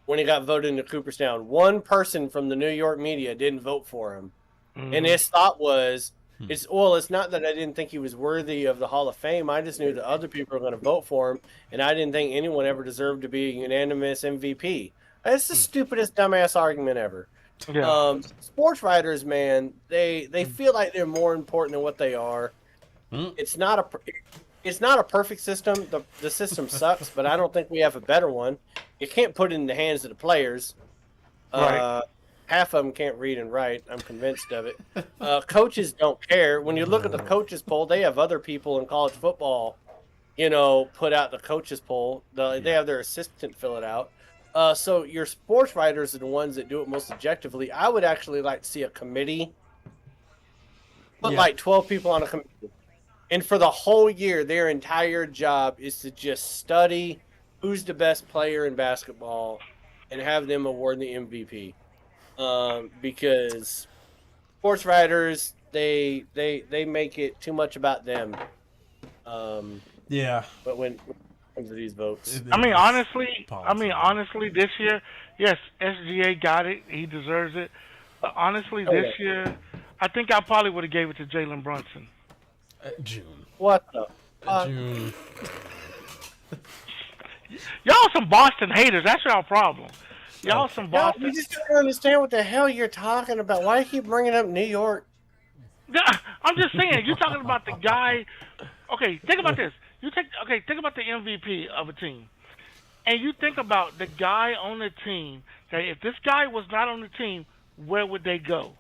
when he got voted into Cooperstown. One person from the New York media didn't vote for him, and his thought was, "It's not that I didn't think he was worthy of the Hall of Fame. I just knew that other people were going to vote for him, and I didn't think anyone ever deserved to be a unanimous MVP." That's the stupidest, dumbass argument ever. Yeah. Sports writers, man, they feel like they're more important than what they are. It's not a perfect system. The system sucks, but I don't think we have a better one. You can't put it in the hands of the players. Right. Half of them can't read and write. I'm convinced of it. Coaches don't care. When you look at the coaches poll, they have other people in college football, put out the coaches poll. They have their assistant fill it out. So your sports writers are the ones that do it most objectively. I would actually like to see a committee. Put like 12 people on a committee. And for the whole year, their entire job is to just study who's the best player in basketball and have them award the MVP. Because sports writers, they make it too much about them. Yeah. But when it comes to these votes, I mean, honestly, this year, yes, SGA got it. He deserves it. But honestly, this year, I think I probably would have gave it to Jalen Brunson. June. What the? June. Y'all some Boston haters. That's y'all problem. Y'all some Boston. You just don't understand what the hell you're talking about. Why do you keep bringing up New York? I'm just saying. You're talking about the guy. Okay, think about this. Think about the MVP of a team, and you think about the guy on the team. That if this guy was not on the team, where would they go?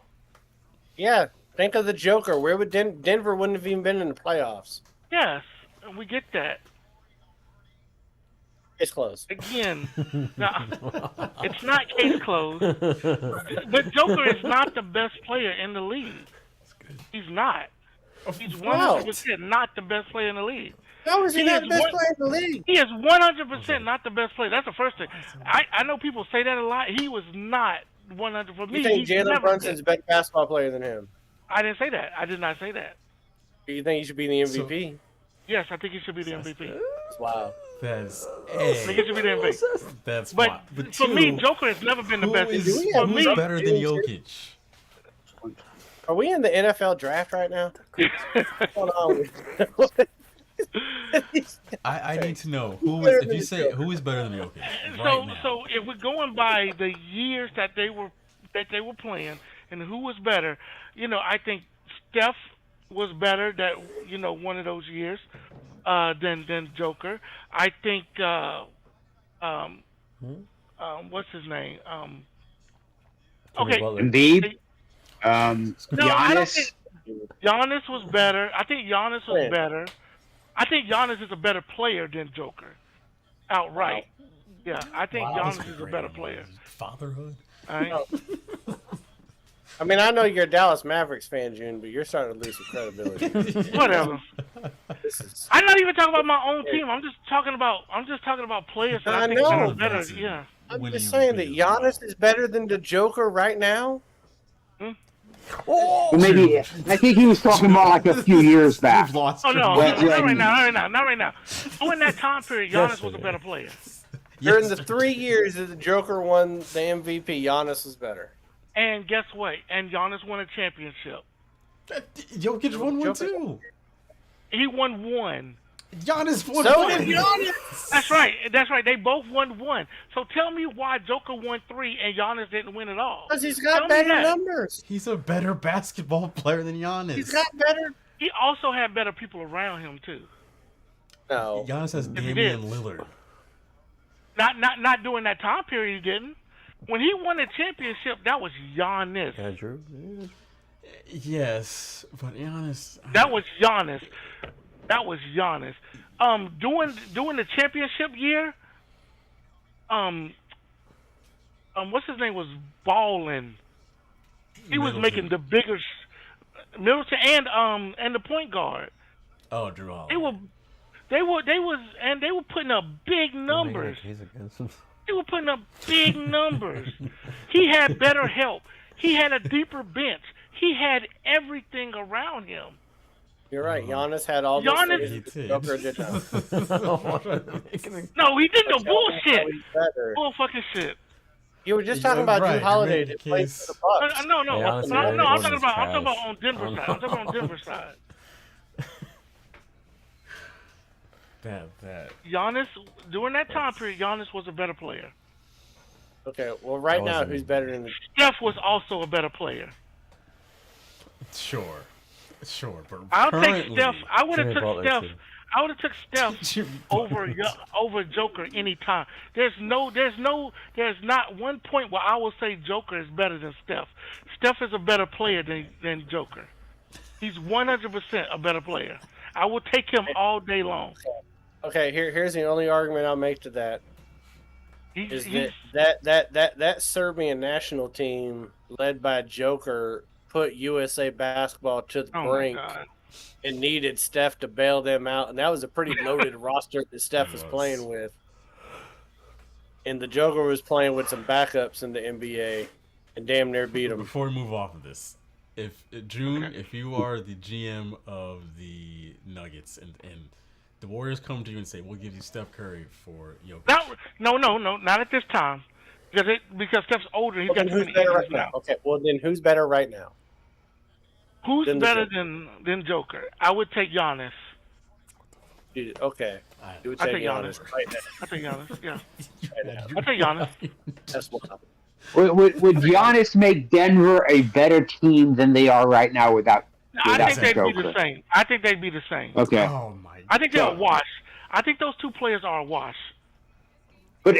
Yeah. Think of the Joker. Where would Denver wouldn't have even been in the playoffs? Yes, we get that. Case closed. Again, it's not case closed. But Joker is not the best player in the league. He's not. He's 100% not the best player in the league. How is he not the best player in the league? He is 100% not the best player. That's the first thing. I know people say that a lot. He was not 100 for me. You think Jalen Brunson's a better basketball player than him? I didn't say that. I did not say that. Do you think he should be the MVP? Yes, I think he should be the MVP. Wow. That's I think he should be the MVP. That's but for me, Joker has never been the best. For me, who's better than Jokic? Are we in the NFL draft right now? What's going on? I need to know who is better than Jokic right now. So if we're going by the years that they were playing and who was better, I think Steph was better that one of those years than Joker. I think what's his name? Embiid. Giannis. Giannis was better. I think Giannis was better. I think Giannis is a better player than Joker, outright. Yeah, I think Giannis is a better player. Fatherhood. I mean, I know you're a Dallas Mavericks fan, June, but you're starting to lose some credibility. Whatever. I'm not even talking about my own team. I'm just talking about players that I think are better. Yeah. I'm just saying that Giannis is better than the Joker right now. Well, maybe I think he was talking about like a few years back. Oh no, not right now. During that time period, Giannis was a better player. During the 3 years that the Joker won the MVP, Giannis was better. And guess what? And Giannis won a championship. Jokic won one too. He won one. Giannis won so one. Did Giannis. That's right. They both won one. So tell me why Joker won 3 and Giannis didn't win at all. Because he's got better numbers. He's a better basketball player than Giannis. He's got better. He also had better people around him too. No. Giannis has Damian Lillard. Not during that time period. He didn't. When he won the championship, that was Giannis. Yeah, Drew. Yes, but Giannis. That was Giannis. During the championship year, what's his name was balling. He was making the biggest Middleton and the point guard. Oh, Drew Holiday. They were putting up big numbers. He's against him. They were putting up big numbers. He had better help. He had a deeper bench. He had everything around him. You're right. Giannis had all those things. Joker did not. No, he did no bullshit. Bull fucking shit. You were just talking about Drew Holiday that played for the Bucks. No. I'm talking about on Denver side. I'm talking about on Denver side. That. Giannis, during that time period, Giannis was a better player. Okay, well, right now, who's better than Steph was also a better player. Sure, but I'll take Steph. I would have took Butler, Steph. I would have took Steph over Joker anytime. There's not one point where I will say Joker is better than Steph. Steph is a better player than Joker. He's 100% a better player. I will take him all day long. Okay, here's the only argument I'll make to that. That Serbian national team led by Joker put USA basketball to the brink and needed Steph to bail them out, and that was a pretty loaded roster that Steph was playing with. And the Joker was playing with some backups in the NBA and damn near beat him. Before we move off of this, if you are the GM of the Nuggets and the Warriors come to you and say, "We'll give you Steph Curry for Jokic." No, not at this time, because Steph's older. He's got who's better right now? Okay, well then who's better right now? Who's better than Joker? I would take Giannis. Dude, okay, I take Giannis. Right now. I take Giannis. Yeah, I take Giannis. That's what. Would Giannis make Denver a better team than they are right now without I think they'd Joker? be the same. I think they'd be the same. Okay. Oh my! I think they're a wash. I think those two players are a wash. But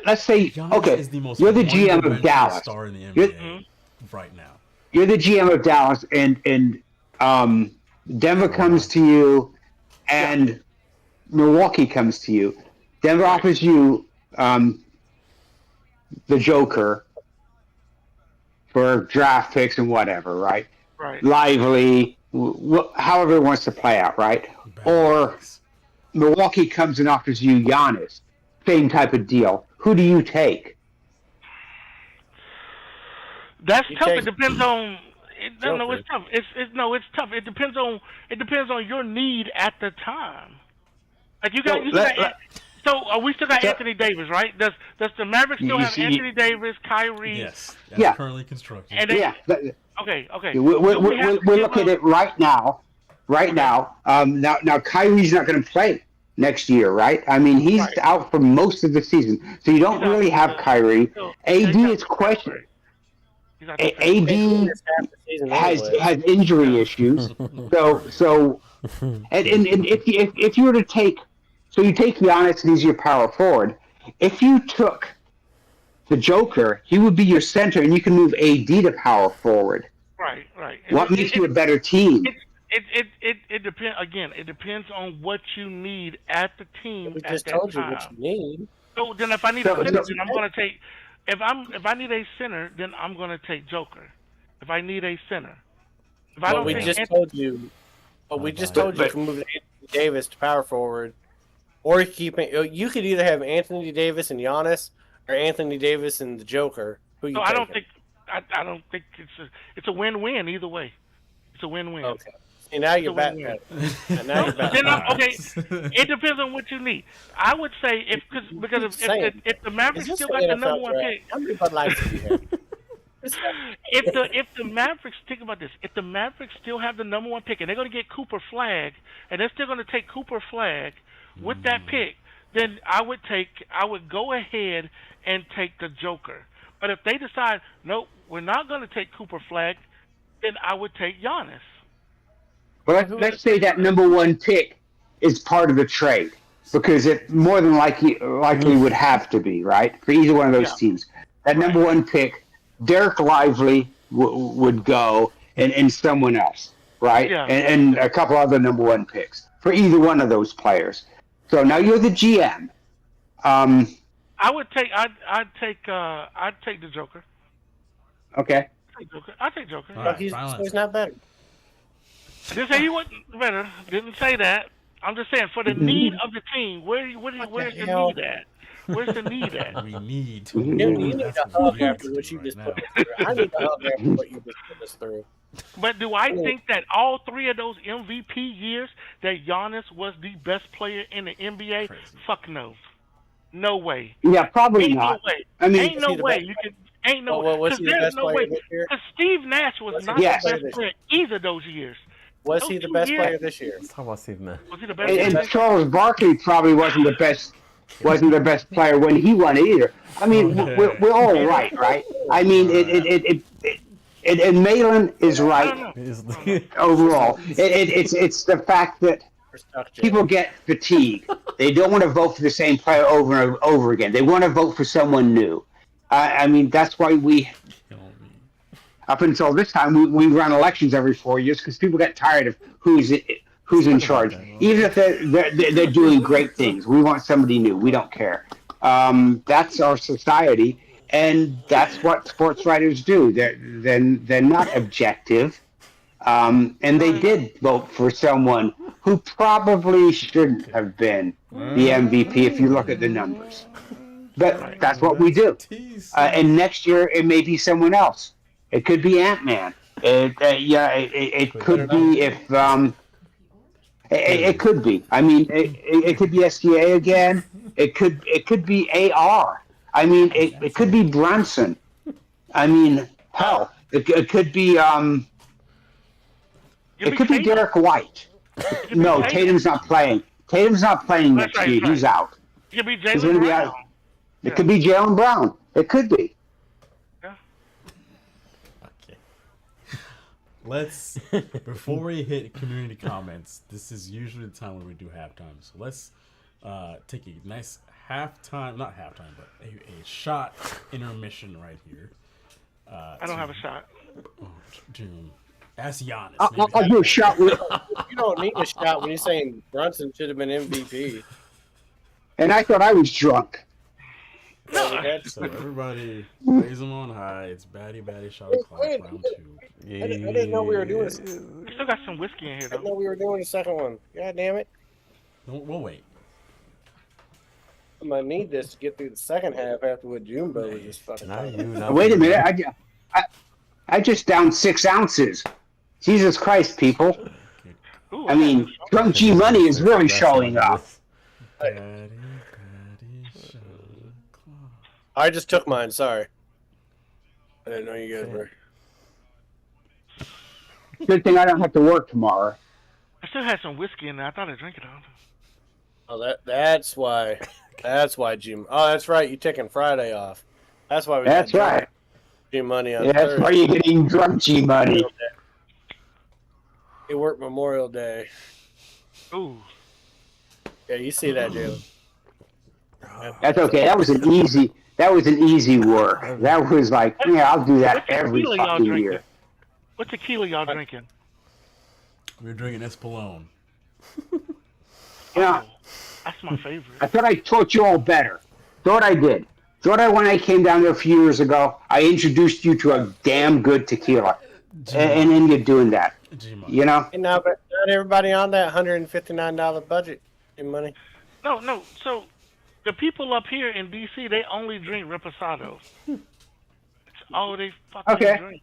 let's say, Giannis okay, is the most you're the GM of one-dimensional Dallas. star in the NBA right now. You're the GM of Dallas, and Denver comes to you, and Milwaukee comes to you. Denver offers you the Joker for draft picks and whatever, right? Right. Lively, however it wants to play out, right? Or Milwaukee comes and offers you Giannis, same type of deal. Who do you take? That's tough. It depends on. It's tough. It's tough. It depends on your need at the time. Like so we still got Anthony Davis, right? Does the Mavericks still have Anthony Davis, Kyrie? Yes. That's currently constructed. Okay. We're looking at it right now. Now Kyrie's not going to play next year, right? I mean, he's out for most of the season, so you don't really have Kyrie. AD is questioned. AD has injury issues. So if you were to take, so you take Giannis and he's your power forward. If you took the Joker, he would be your center, and you can move AD to power forward. Right. What makes you a better team? It depends. Again, it depends on what you need at the team. We just told you what you need. So then, if I need a center, then I'm going to take. If I need a center, then I'm going to take Joker. If I need a center. We just told you you can move Anthony Davis to power forward, or you could either have Anthony Davis and Giannis, or Anthony Davis and the Joker. Who you? No, I don't think it's a win-win either way. It's a win-win. Okay. And now you're back. Now you're back. Okay, it depends on what you need. I would say if the Mavericks still got the number one pick. If the Mavericks, think about this, if the Mavericks still have the number one pick and they're going to get Cooper Flag, and they're still going to take Cooper Flag with that pick, then I would go ahead and take the Joker. But if they decide, nope, we're not going to take Cooper Flag, then I would take Giannis. Well, let's say that number one pick is part of the trade, because it more than likely would have to be, right, for either one of those teams. That number one pick, Derek Lively would go, and someone else, right? Yeah. And a couple other number one picks for either one of those players. So now you're the GM. I'd take the Joker. Okay. I'd take Joker. He's not better. Didn't say he wasn't better. Didn't say that. I'm just saying for the need of the team. Where's the hell? need at? Where's the need at? We need to. You need That's a what hug we need after to what do you right just now. put us through. I need a hug after what you just put us through. But do I think that all three of those MVP years that Giannis was the best player in the NBA? Crazy. Fuck no. No way. Yeah, probably Ain't not. no way. I mean, Ain't no he the way. best You can. Ain't no. Well, was Because he the there's best no player way. this year? Because Steve Nash was Was he not the the best best player this player either those years. Was Those he the 2 best years, player this year? Let's talk about Steve Nash. Was he the best player? and this year? Charles Barkley probably wasn't the best player when he won either. I mean, we're all right? I mean, and Malin is I don't right know. He's- overall. It's the fact that We're stuck, Jay. people get fatigued. They don't want to vote for the same player over and over again. They want to vote for someone new. I mean, that's why up until this time, we run elections every 4 years because people get tired of who's in charge. Even if they're doing great things, we want somebody new. We don't care. That's our society, and that's what sports writers do. They're not objective, and they did vote for someone who probably shouldn't have been the MVP if you look at the numbers. But that's what we do. And next year it may be someone else. It could be Ant-Man. It could be if it could be. I mean, it could be SGA again. It could be AR. I mean, it could be Brunson. I mean, hell, it could be it could be Derek White. No, Tatum's not playing. Tatum's not playing That's next year. right. He's out. It could be He's going Jalen to be Brown. out. It could be Jalen Brown. It could be. Okay. Let's before we hit community comments. This is usually the time when we do halftime. So let's take a nice not halftime, but a shot intermission right here. I don't have a shot. June. Ask Giannis. I'll do a shot with, You don't need a shot when you're saying Brunson should have been MVP. and I thought I was drunk. So everybody raise them on high. It's Batty shot o'clock, round 2. I didn't know we were doing this. We still got some whiskey in here, I didn't though. know we were doing the second one. God damn it. We'll wait. I'm gonna need this to get through the second half after what Jumbo was just fucking Not talking you. about. Not Wait a me. minute. I just downed 6 ounces. Jesus Christ, people. Ooh, I mean, drunk G Money is really showing up. Batty shot o'clock. I just took mine, sorry. I didn't know you guys were. Good thing I don't have to work tomorrow. I still had some whiskey in there. I thought I'd drink it all. Oh, that's why. That's why Jim. Oh, that's right. You taking Friday off. That's why we. That's got right. G Money on Yeah, that's Thursday. why you're getting drunk G Money. He worked Memorial Day. Ooh. Yeah, you see that, Jalen. That's okay. That was an easy work. That was like, yeah, I'll do that What every tequila y'all fucking drinking? year. What tequila y'all drinking? We're drinking Espolón. You know, That's my favorite. I thought I taught you all better. Thought I did. When I came down there a few years ago, I introduced you to a damn good tequila. And then you're doing that. You know? And now, but not everybody on that $159 budget in money. No. So the people up here in D.C., they only drink Reposado. It's all they fucking Okay. drink.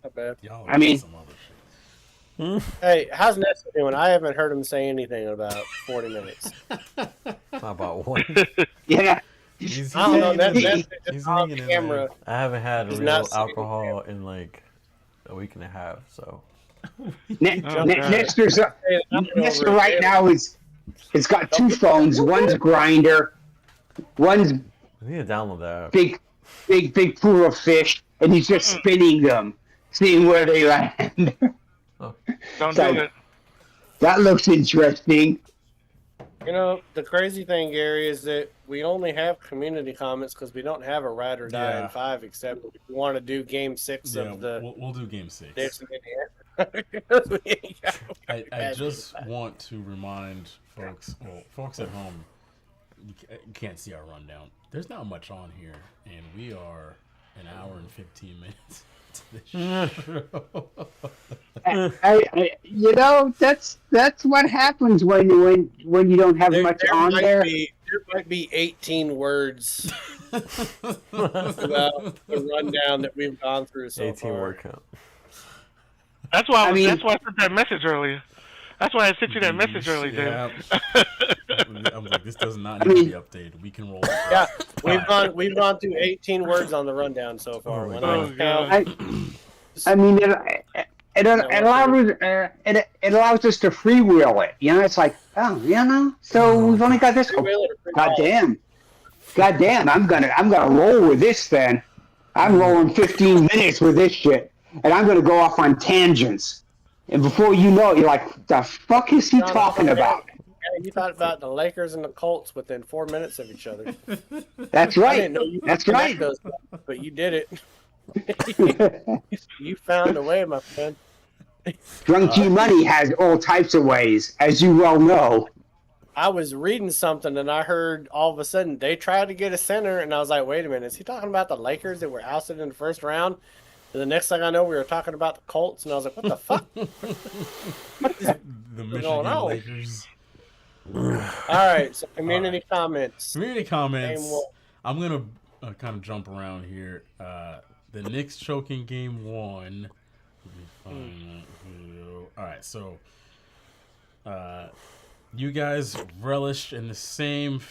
Not bad. Y'all I mean- some other shit. Hey, how's Nestor doing? I haven't heard him say anything in about 40 minutes. How about one? Yeah. He's I don't know. hanging in there. That's He's just on hanging in camera. there. I haven't had He's real not saying alcohol in like a week and a half, so Nestor's Hey, I'm Nestor over right it. now it's got 2 phones. One's Grinder, one's I need to download that. big pool of fish, and he's just spinning them, seeing where they land. Don't So- do it. That looks interesting. You know, the crazy thing, Gary, is that we only have community comments because we don't have a ride or die Yeah. in 5, except if we want to do Game 6 Yeah, of the we'll do game 6. Knicks in Indiana. We ain't got no I bad just news. want to remind folks at home, you can't see our rundown. There's not much on here, and we are an hour and 15 minutes to this show. That's what happens when you don't have much on there. There might be 18 words about the rundown that we've gone through so 18 far. word count. That's why that's why I sent that message earlier. That's why I sent you that message earlier, Yeah. Jim. I'm like, this does not need to be updated. We can roll it. Yeah, we've gone through 18 words on the rundown so far. When I count, it allows us to freewheel it. It's like, so we've only got this. Goddamn, I'm gonna roll with this then. I'm rolling 15 minutes with this shit, and I'm gonna go off on tangents. And before you know it, you're like, the fuck is he talking about? you thought about the Lakers and the Colts within 4 minutes of each other. That's I right. didn't know you could That's connect right. those dots, but you did it. You found a way, my friend. Drunk G Money has all types of ways, as you well know. I was reading something and I heard all of a sudden they tried to get a center, and I was like, wait a minute, is he talking about the Lakers that were ousted in the first round? And the next thing I know, we were talking about the Colts, and I was like, what the fuck? What is The Michigan going on? Lakers. All right, so community comments. Community comments. Game one. I'm going to kind of jump around here. The Knicks choking game 1. Let me find that video. All right, so you guys relished in the same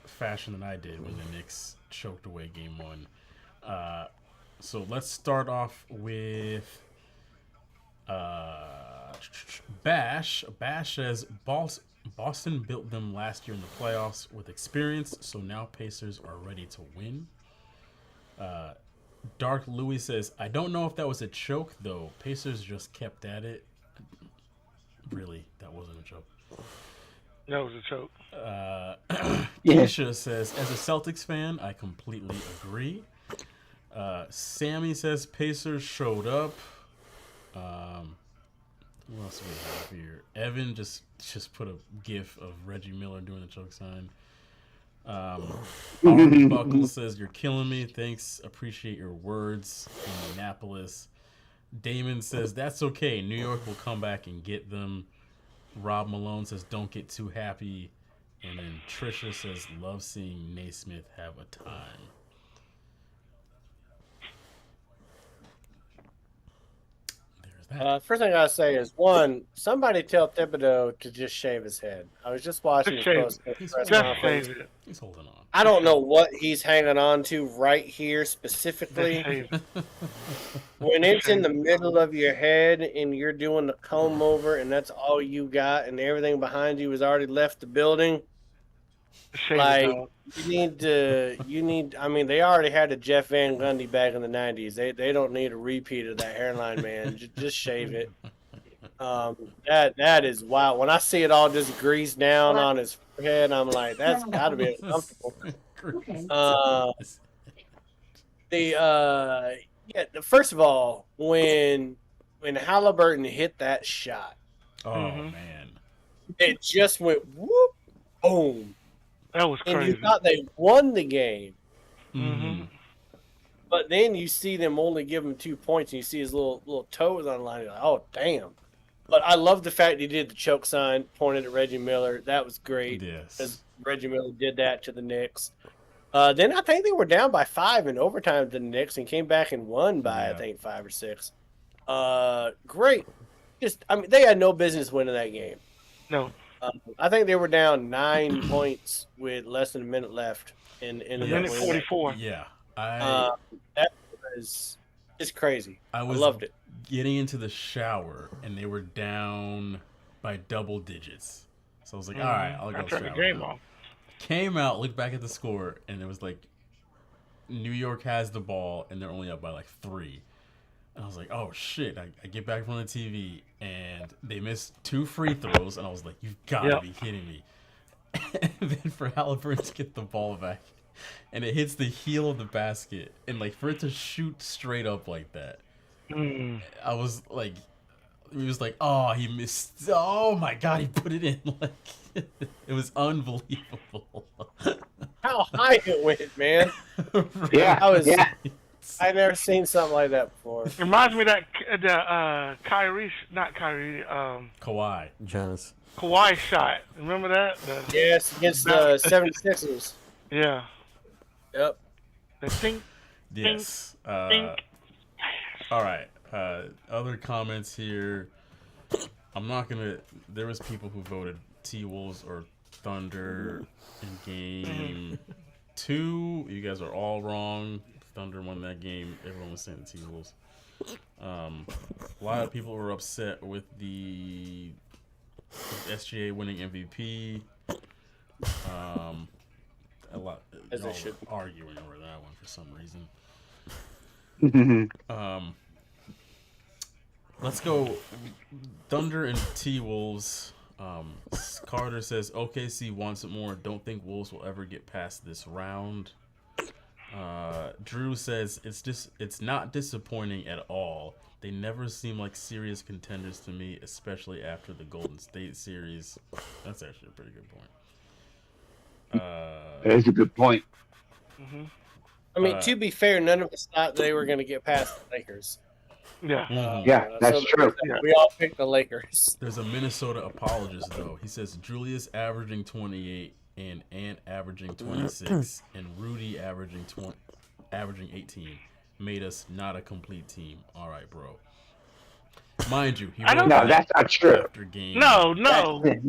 fashion that I did when the Knicks choked away game 1. So let's start off with Bash. Bash says Boston built them last year in the playoffs with experience, so now Pacers are ready to win. Dark Louis says, I don't know if that was a choke, though. Pacers just kept at it. Really, that wasn't a choke. That was a choke. Keisha says, as a Celtics fan, I completely agree. Sammy says Pacers showed up. What else do we have here? Evan just put a gif of Reggie Miller doing the choke sign. Buckle says, you're killing me. Thanks. Appreciate your words. Indianapolis. Damon says, that's okay. New York will come back and get them. Rob Malone says, don't get too happy. And then Trisha says, love seeing Naismith have a time. First thing I gotta say is, one, somebody tell Thibodeau to just shave his head. I was just watching his post. He's holding on. I don't know what he's hanging on to right here specifically. When it's in the middle of your head and you're doing the comb over and that's all you got and everything behind you has already left the building. Like, you need, I mean, they already had a Jeff Van Gundy back in the 90s. They don't need a repeat of that hairline, man. Just shave it. That is wild. When I see it all just greased down on his head, I'm like, that's got to be uncomfortable. First of all, when Halliburton hit that shot, man, it just went whoop, boom. That was crazy. And you thought they won the game. Mm-hmm. But then you see them only give him 2 points, and you see his little toes on the line. You're like, oh, damn. But I love the fact he did the choke sign, pointed at Reggie Miller. That was great. Yes. Because Reggie Miller did that to the Knicks. Then I think they were down by 5 in overtime to the Knicks and came back and won by, I think, 5 or 6. Great. They had no business winning that game. No. I think they were down 9 points with less than a minute left in the minute 44. Yeah, that was just crazy. I loved it. Getting into the shower and they were down by double digits, so I was like, all right, I'll go shower. Came out, looked back at the score, and it was like New York has the ball and they're only up by like 3. And I was like, oh, shit. I get back from the TV, and they missed 2 free throws, and I was like, you've got to be kidding me. And then for Halliburton to get the ball back, and it hits the heel of the basket, and, like, for it to shoot straight up like that, I was like, he was like, oh, he missed. Oh, my God, he put it in. Like, it was unbelievable. How high it went, man. Yeah, I never seen something like that before. It reminds me of that Kyrie, not Kyrie, Kawhi. Giannis. Kawhi shot. Remember that? Yes, against the 76ers. Yeah. Yep. The think. Yes. Think. All right. Other comments here. I'm not gonna. There was people who voted T-Wolves or Thunder in game 2. You guys are all wrong. Thunder won that game. Everyone was saying the T-Wolves. A lot of people were upset with the SGA winning MVP. A lot As they y'all should. were arguing over that one for some reason. Let's go Thunder and T-Wolves. Carter says OKC wants it more. Don't think Wolves will ever get past this round. Drew says it's not disappointing at all. They never seem like serious contenders to me, especially after the Golden State series. That's actually a pretty good point. That is a good point. I mean, to be fair, none of us thought they were going to get past the Lakers. Yeah. Yeah, that's true. We all picked the Lakers. There's a Minnesota apologist though. He says Julius averaging 28 and Ant averaging 26 and Rudy averaging 18 made us not a complete team. All right, bro. Mind you, he No, that's not true. after game. No. No. Yeah.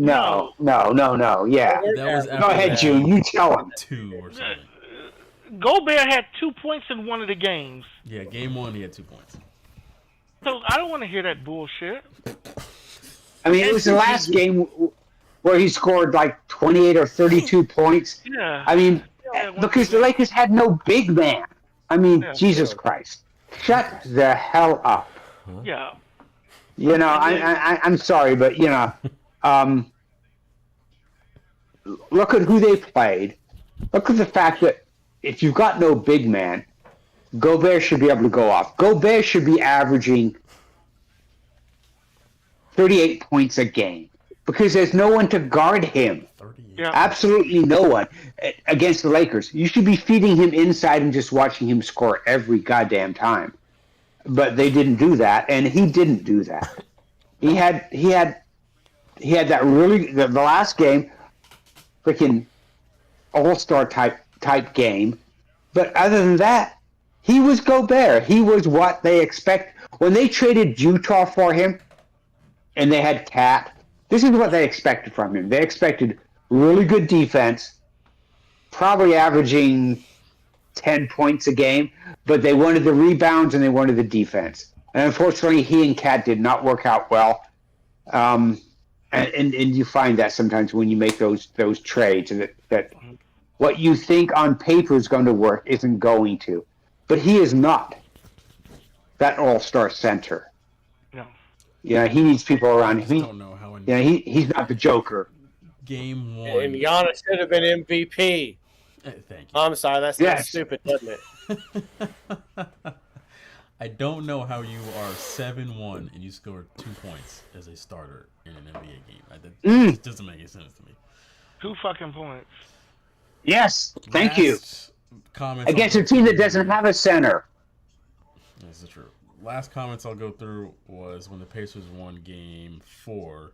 That was after Go ahead, June. You tell him. 2 or something. Gobert had 2 points in one of the games. Yeah, game 1 he had 2 points. So I don't want to hear that bullshit. I mean, it was the last game where he scored like 28 or 32 points. Yeah. I mean, because the Lakers had no big man. I mean, Yeah. Jesus Christ. Shut the hell up. Yeah. You know, I'm sorry, but, you know, look at who they played. Look at the fact that if you've got no big man, Gobert should be able to go off. Gobert should be averaging 38 points a game because there's no one to guard him. Yeah. Absolutely no one against the Lakers. You should be feeding him inside and just watching him score every goddamn time. But they didn't do that, and he didn't do that. He had that really the last game, freaking all-star type game. But other than that, he was Gobert. He was what they expect when they traded Utah for him, and they had Cat. This is what they expected from him. They expected really good defense, probably averaging 10 points a game, but they wanted the rebounds and they wanted the defense. And unfortunately, he and Cat did not work out well. And you find that sometimes when you make those trades, that what you think on paper is going to work isn't going to. But he is not that all-star center. No. Yeah, he needs people around him. Don't know how in He's not the Joker. game 1. And Giannis should have been MVP. Thank you. I'm sorry, that's Yes. stupid, doesn't it? I don't know how you are 7-1 and you scored 2 points as a starter in an NBA game. That just doesn't make any sense to me. 2 fucking points. Yes, thank you. Comments Against a team that doesn't have a center. This is true. Last comments I'll go through was when the Pacers won game 4.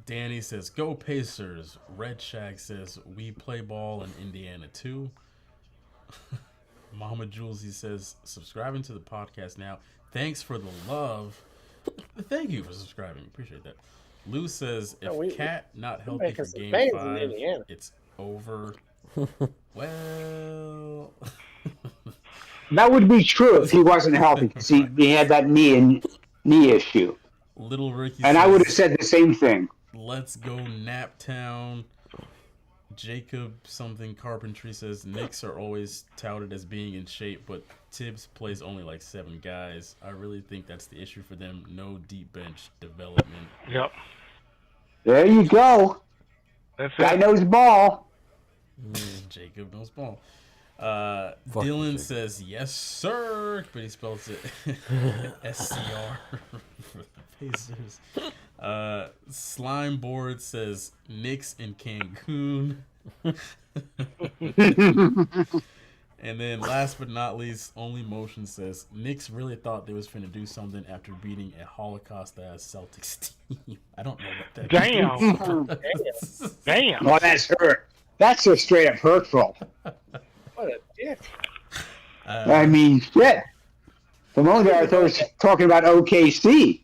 Danny says, "Go Pacers." Red Shack says, "We play ball in Indiana too." Mama Julesy says, "Subscribing to the podcast now. Thanks for the love." Thank you for subscribing. Appreciate that. Lou says, "If Cat not healthy for making some game fans in 5, Indiana. it's over." Well, That would be true if he wasn't healthy because he had that knee issue. Little Ricky And says, I would have said the same thing. "Let's go Naptown." Jacob something Carpentry says, "Knicks are always touted as being in shape, but Tibbs plays only like 7 guys. I really think that's the issue for them. No deep bench development." Yep. There you go. That's Guy it. knows ball. Jacob knows ball. Dylan says, "Yes, sir," but he spells it SCR for the Pacers. Slimeboard says, "Knicks in Cancun." And then last but not least, Only Motion says Knicks really thought they was finna do something after beating a Holocaust-ass Celtics team. I don't know what that Damn. Damn. Oh, that's hurt. That's just straight up hurtful. What a dick. I mean, shit. For a moment there, I thought I was talking about OKC.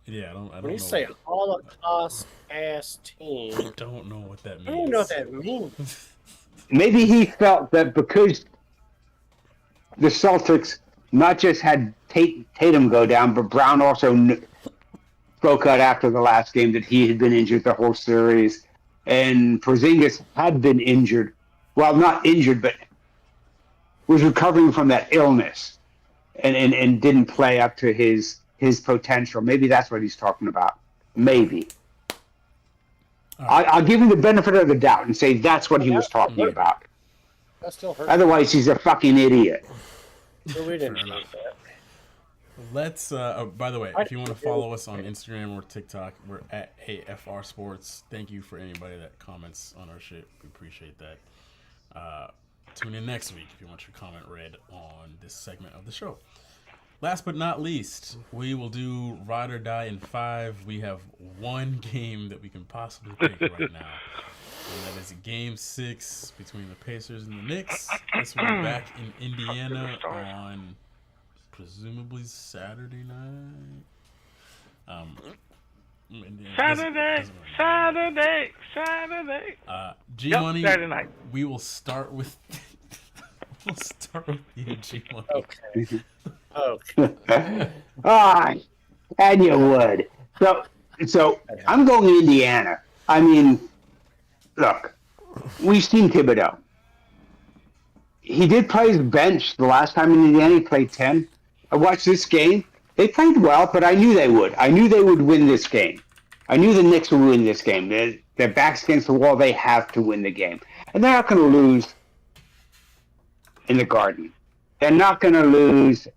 Yeah, I don't When know. you say Holocaust ass team, I don't know what that means. I don't even know what that means. Maybe he felt that because the Celtics not just had Tatum go down, but Brown also spoke out after the last game that he had been injured the whole series, and Porzingis had been injured. Well, not injured, but was recovering from that illness, and didn't play up to his potential. Maybe that's what he's talking about. Maybe. I'll give him the benefit of the doubt and say that's what he was talking about. That still hurts. Otherwise, he's a fucking idiot. So we didn't do that. Let's. By the way, if you want to follow us on Instagram or TikTok, we're at AFR Sports. Thank you for anybody that comments on our shit. We appreciate that. Tune in next week if you want your comment read on this segment of the show. Last but not least, we will do Ride or Die in 5. We have one game that we can possibly pick right now. And that is Game 6 between the Pacers and the Knicks. This will be back in Indiana on presumably Saturday night. Saturday. G Money. Saturday night. We will start with. We'll start with you, G Money. Okay. Okay. And you would. So I'm going to Indiana. I mean, look, we've seen Thibodeau. He did play his bench the last time in Indiana. He played 10. I watched this game. They played well, but I knew they would. I knew they would win this game. I knew the Knicks would win this game. Their backs against the wall. They have to win the game. And they're not going to lose in the Garden. They're not going to lose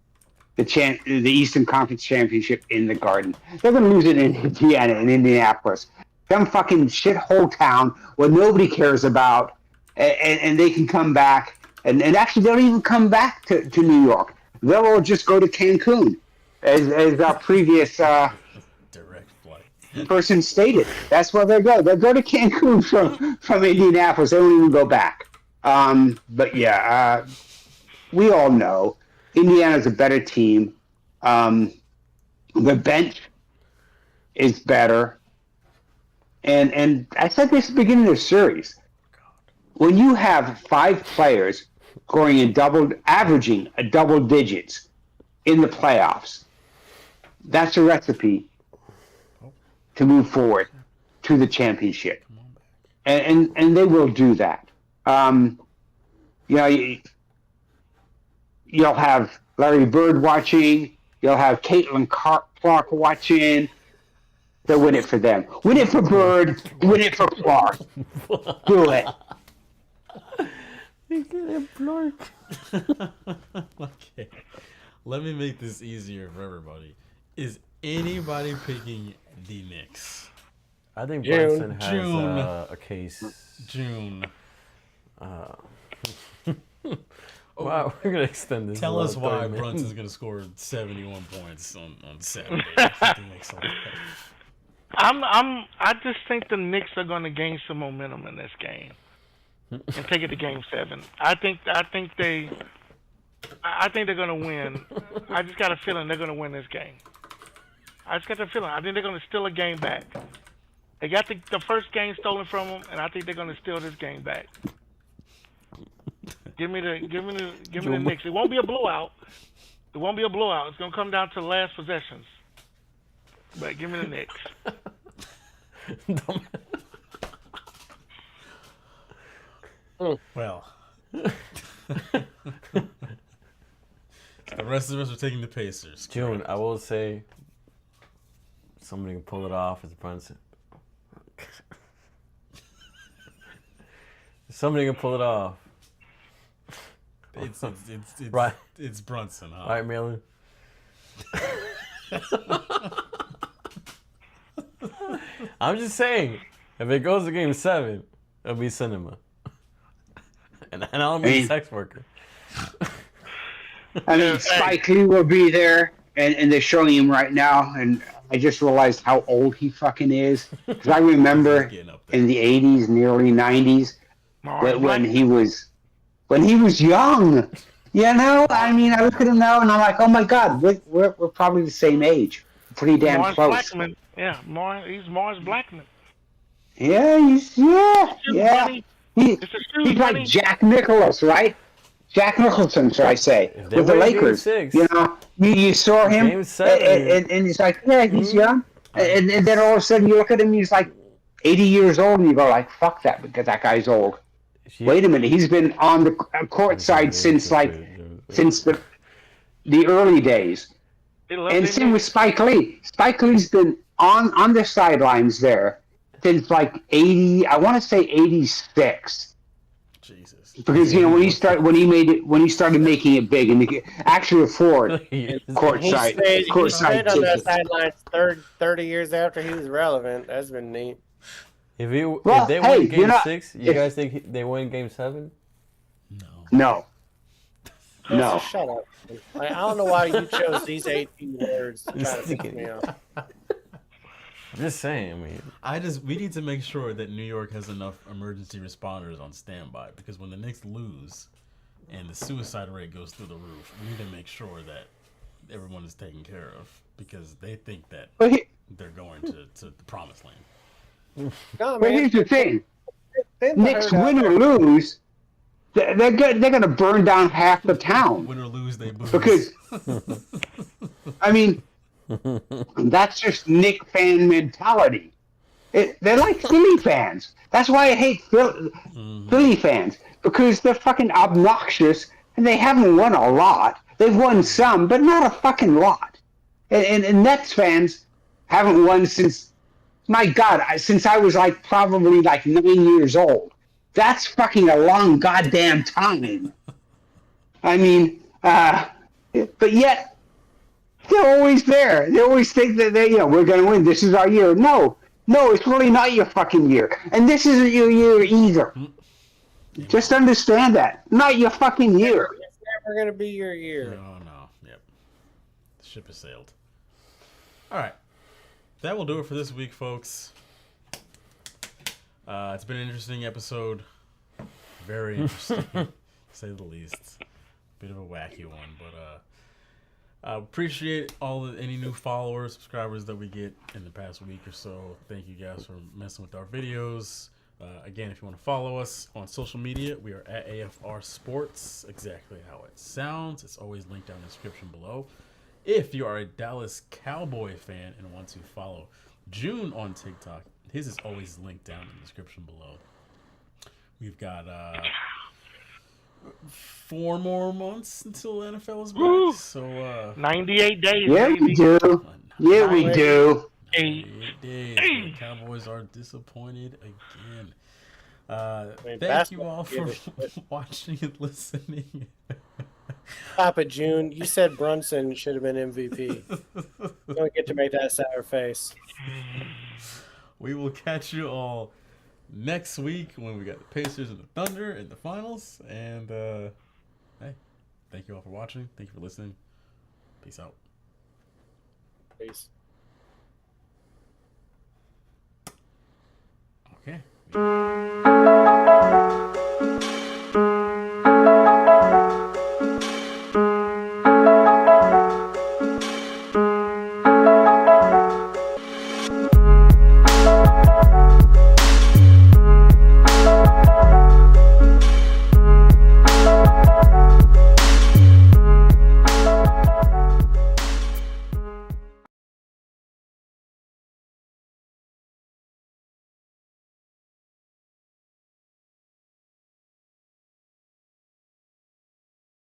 the Eastern Conference Championship in the Garden. They're going to lose it in Indiana, in Indianapolis. Some fucking shithole town where nobody cares about, and they can come back. And actually, they don't even come back to New York. They'll all just go to Cancun, as our previous Direct flight. person stated. That's where they go. They'll go to Cancun from Indianapolis. They won't even go back. But yeah, we all know Indiana's a better team. The bench is better. And I said this at the beginning of the series. When you have 5 players scoring averaging a double digits in the playoffs, that's a recipe to move forward to the championship. And they will do that. You'll have Larry Bird watching. You'll have Caitlin Clark watching. They'll win it for them. Win it for Bird. Win it for Clark. Do it. Okay. Let me make this easier for everybody. Is anybody picking the Knicks? I think Brunson has June. a case. June. Wow, we're gonna extend this. Tell us why Brunson's going to score 71 points on Saturday. I just think the Knicks are going to gain some momentum in this game and take it to Game 7. I think they're going to win. I just got a feeling they're going to win this game. I just got the feeling. I think they're going to steal a game back. They got the first game stolen from them, and I think they're going to steal this game back. Give me the Knicks. It won't be a blowout. It's going to come down to the last possessions. But give me the Knicks. Well, the rest of us are taking the Pacers. June, I will say somebody can pull it off as Brunson. Somebody can pull it off. It's Right. It's Brunson, huh? All right, Malin. I'm just saying, if it goes to Game 7, it'll be cinema. And I'll be a sex worker. I mean, Spike Lee will be there, and they're showing him right now, and I just realized how old he fucking is. Because I remember Getting up there. in the '80s and the early '90s when he was young. You know, I mean, I look at him now and I'm like, oh my god, we're probably the same age, pretty damn Morris close. Blackman. Yeah, he's Morris Blackman. Yeah, he's Money. he's It's a shoe, like money. Jack Nicklaus, right? Jack Nicholson, should I say, If they with the win Game Lakers. 6, you know, you saw him, Game 7. and he's like, yeah, he's young, and then all of a sudden you look at him, he's like 80 years old, and you go like, fuck that, because that guy's old. Wait a minute, he's been on the court side since the early days. And same with Spike Lee. Spike Lee's been on the sidelines there since like 80. I want to say 86. Jesus. Because when he started making it big, and actually afford courtside. He stayed on the sidelines 30 years after he was relevant. That's been neat. If they win Game 6, you guys think they win Game 7? No. Shut up. I don't know why you chose these 18 words to try to pick me off. I'm just saying, I mean. We need to make sure that New York has enough emergency responders on standby, because when the Knicks lose and the suicide rate goes through the roof, we need to make sure that everyone is taken care of, because they think that they're going to the promised land. No, But here's the thing: Knicks win or lose, they're gonna burn down half the town. Win or lose, they booze. Because I mean, that's just Knick fan mentality. They're like Philly fans. That's why I hate Philly fans, because they're fucking obnoxious and they haven't won a lot. They've won some, but not a fucking lot. And Nets fans haven't won since. My God, since I was like probably like 9 years old. That's fucking a long goddamn time. I mean, but yet they're always there. They always think that we're going to win. This is our year. No, it's really not your fucking year, and this isn't your year either. Just understand that. Not your fucking year. It's never going to be your year. No. Yep. The ship has sailed. All right. That will do it for this week, folks. It's been an interesting episode. Very interesting, to say the least. Bit of a wacky one, but I appreciate any new followers, subscribers that we get in the past week or so. Thank you guys for messing with our videos. Again, if you want to follow us on social media, we are at AFR Sports, exactly how it sounds. It's always linked down in the description below. If you are a Dallas Cowboy fan and want to follow June on TikTok, his is always linked down in the description below. We've got 4 more months until the NFL is back. Woo! So 98 days. Yeah, baby. we do. Yeah, we do. 98 days. The Cowboys are disappointed again. Thank you basketball all for watching and listening. Stop it, June. You said Brunson should have been MVP. You don't get to make that sour face. We will catch you all next week when we got the Pacers and the Thunder in the finals. And hey, thank you all for watching. Thank you for listening. Peace out. Peace. Okay.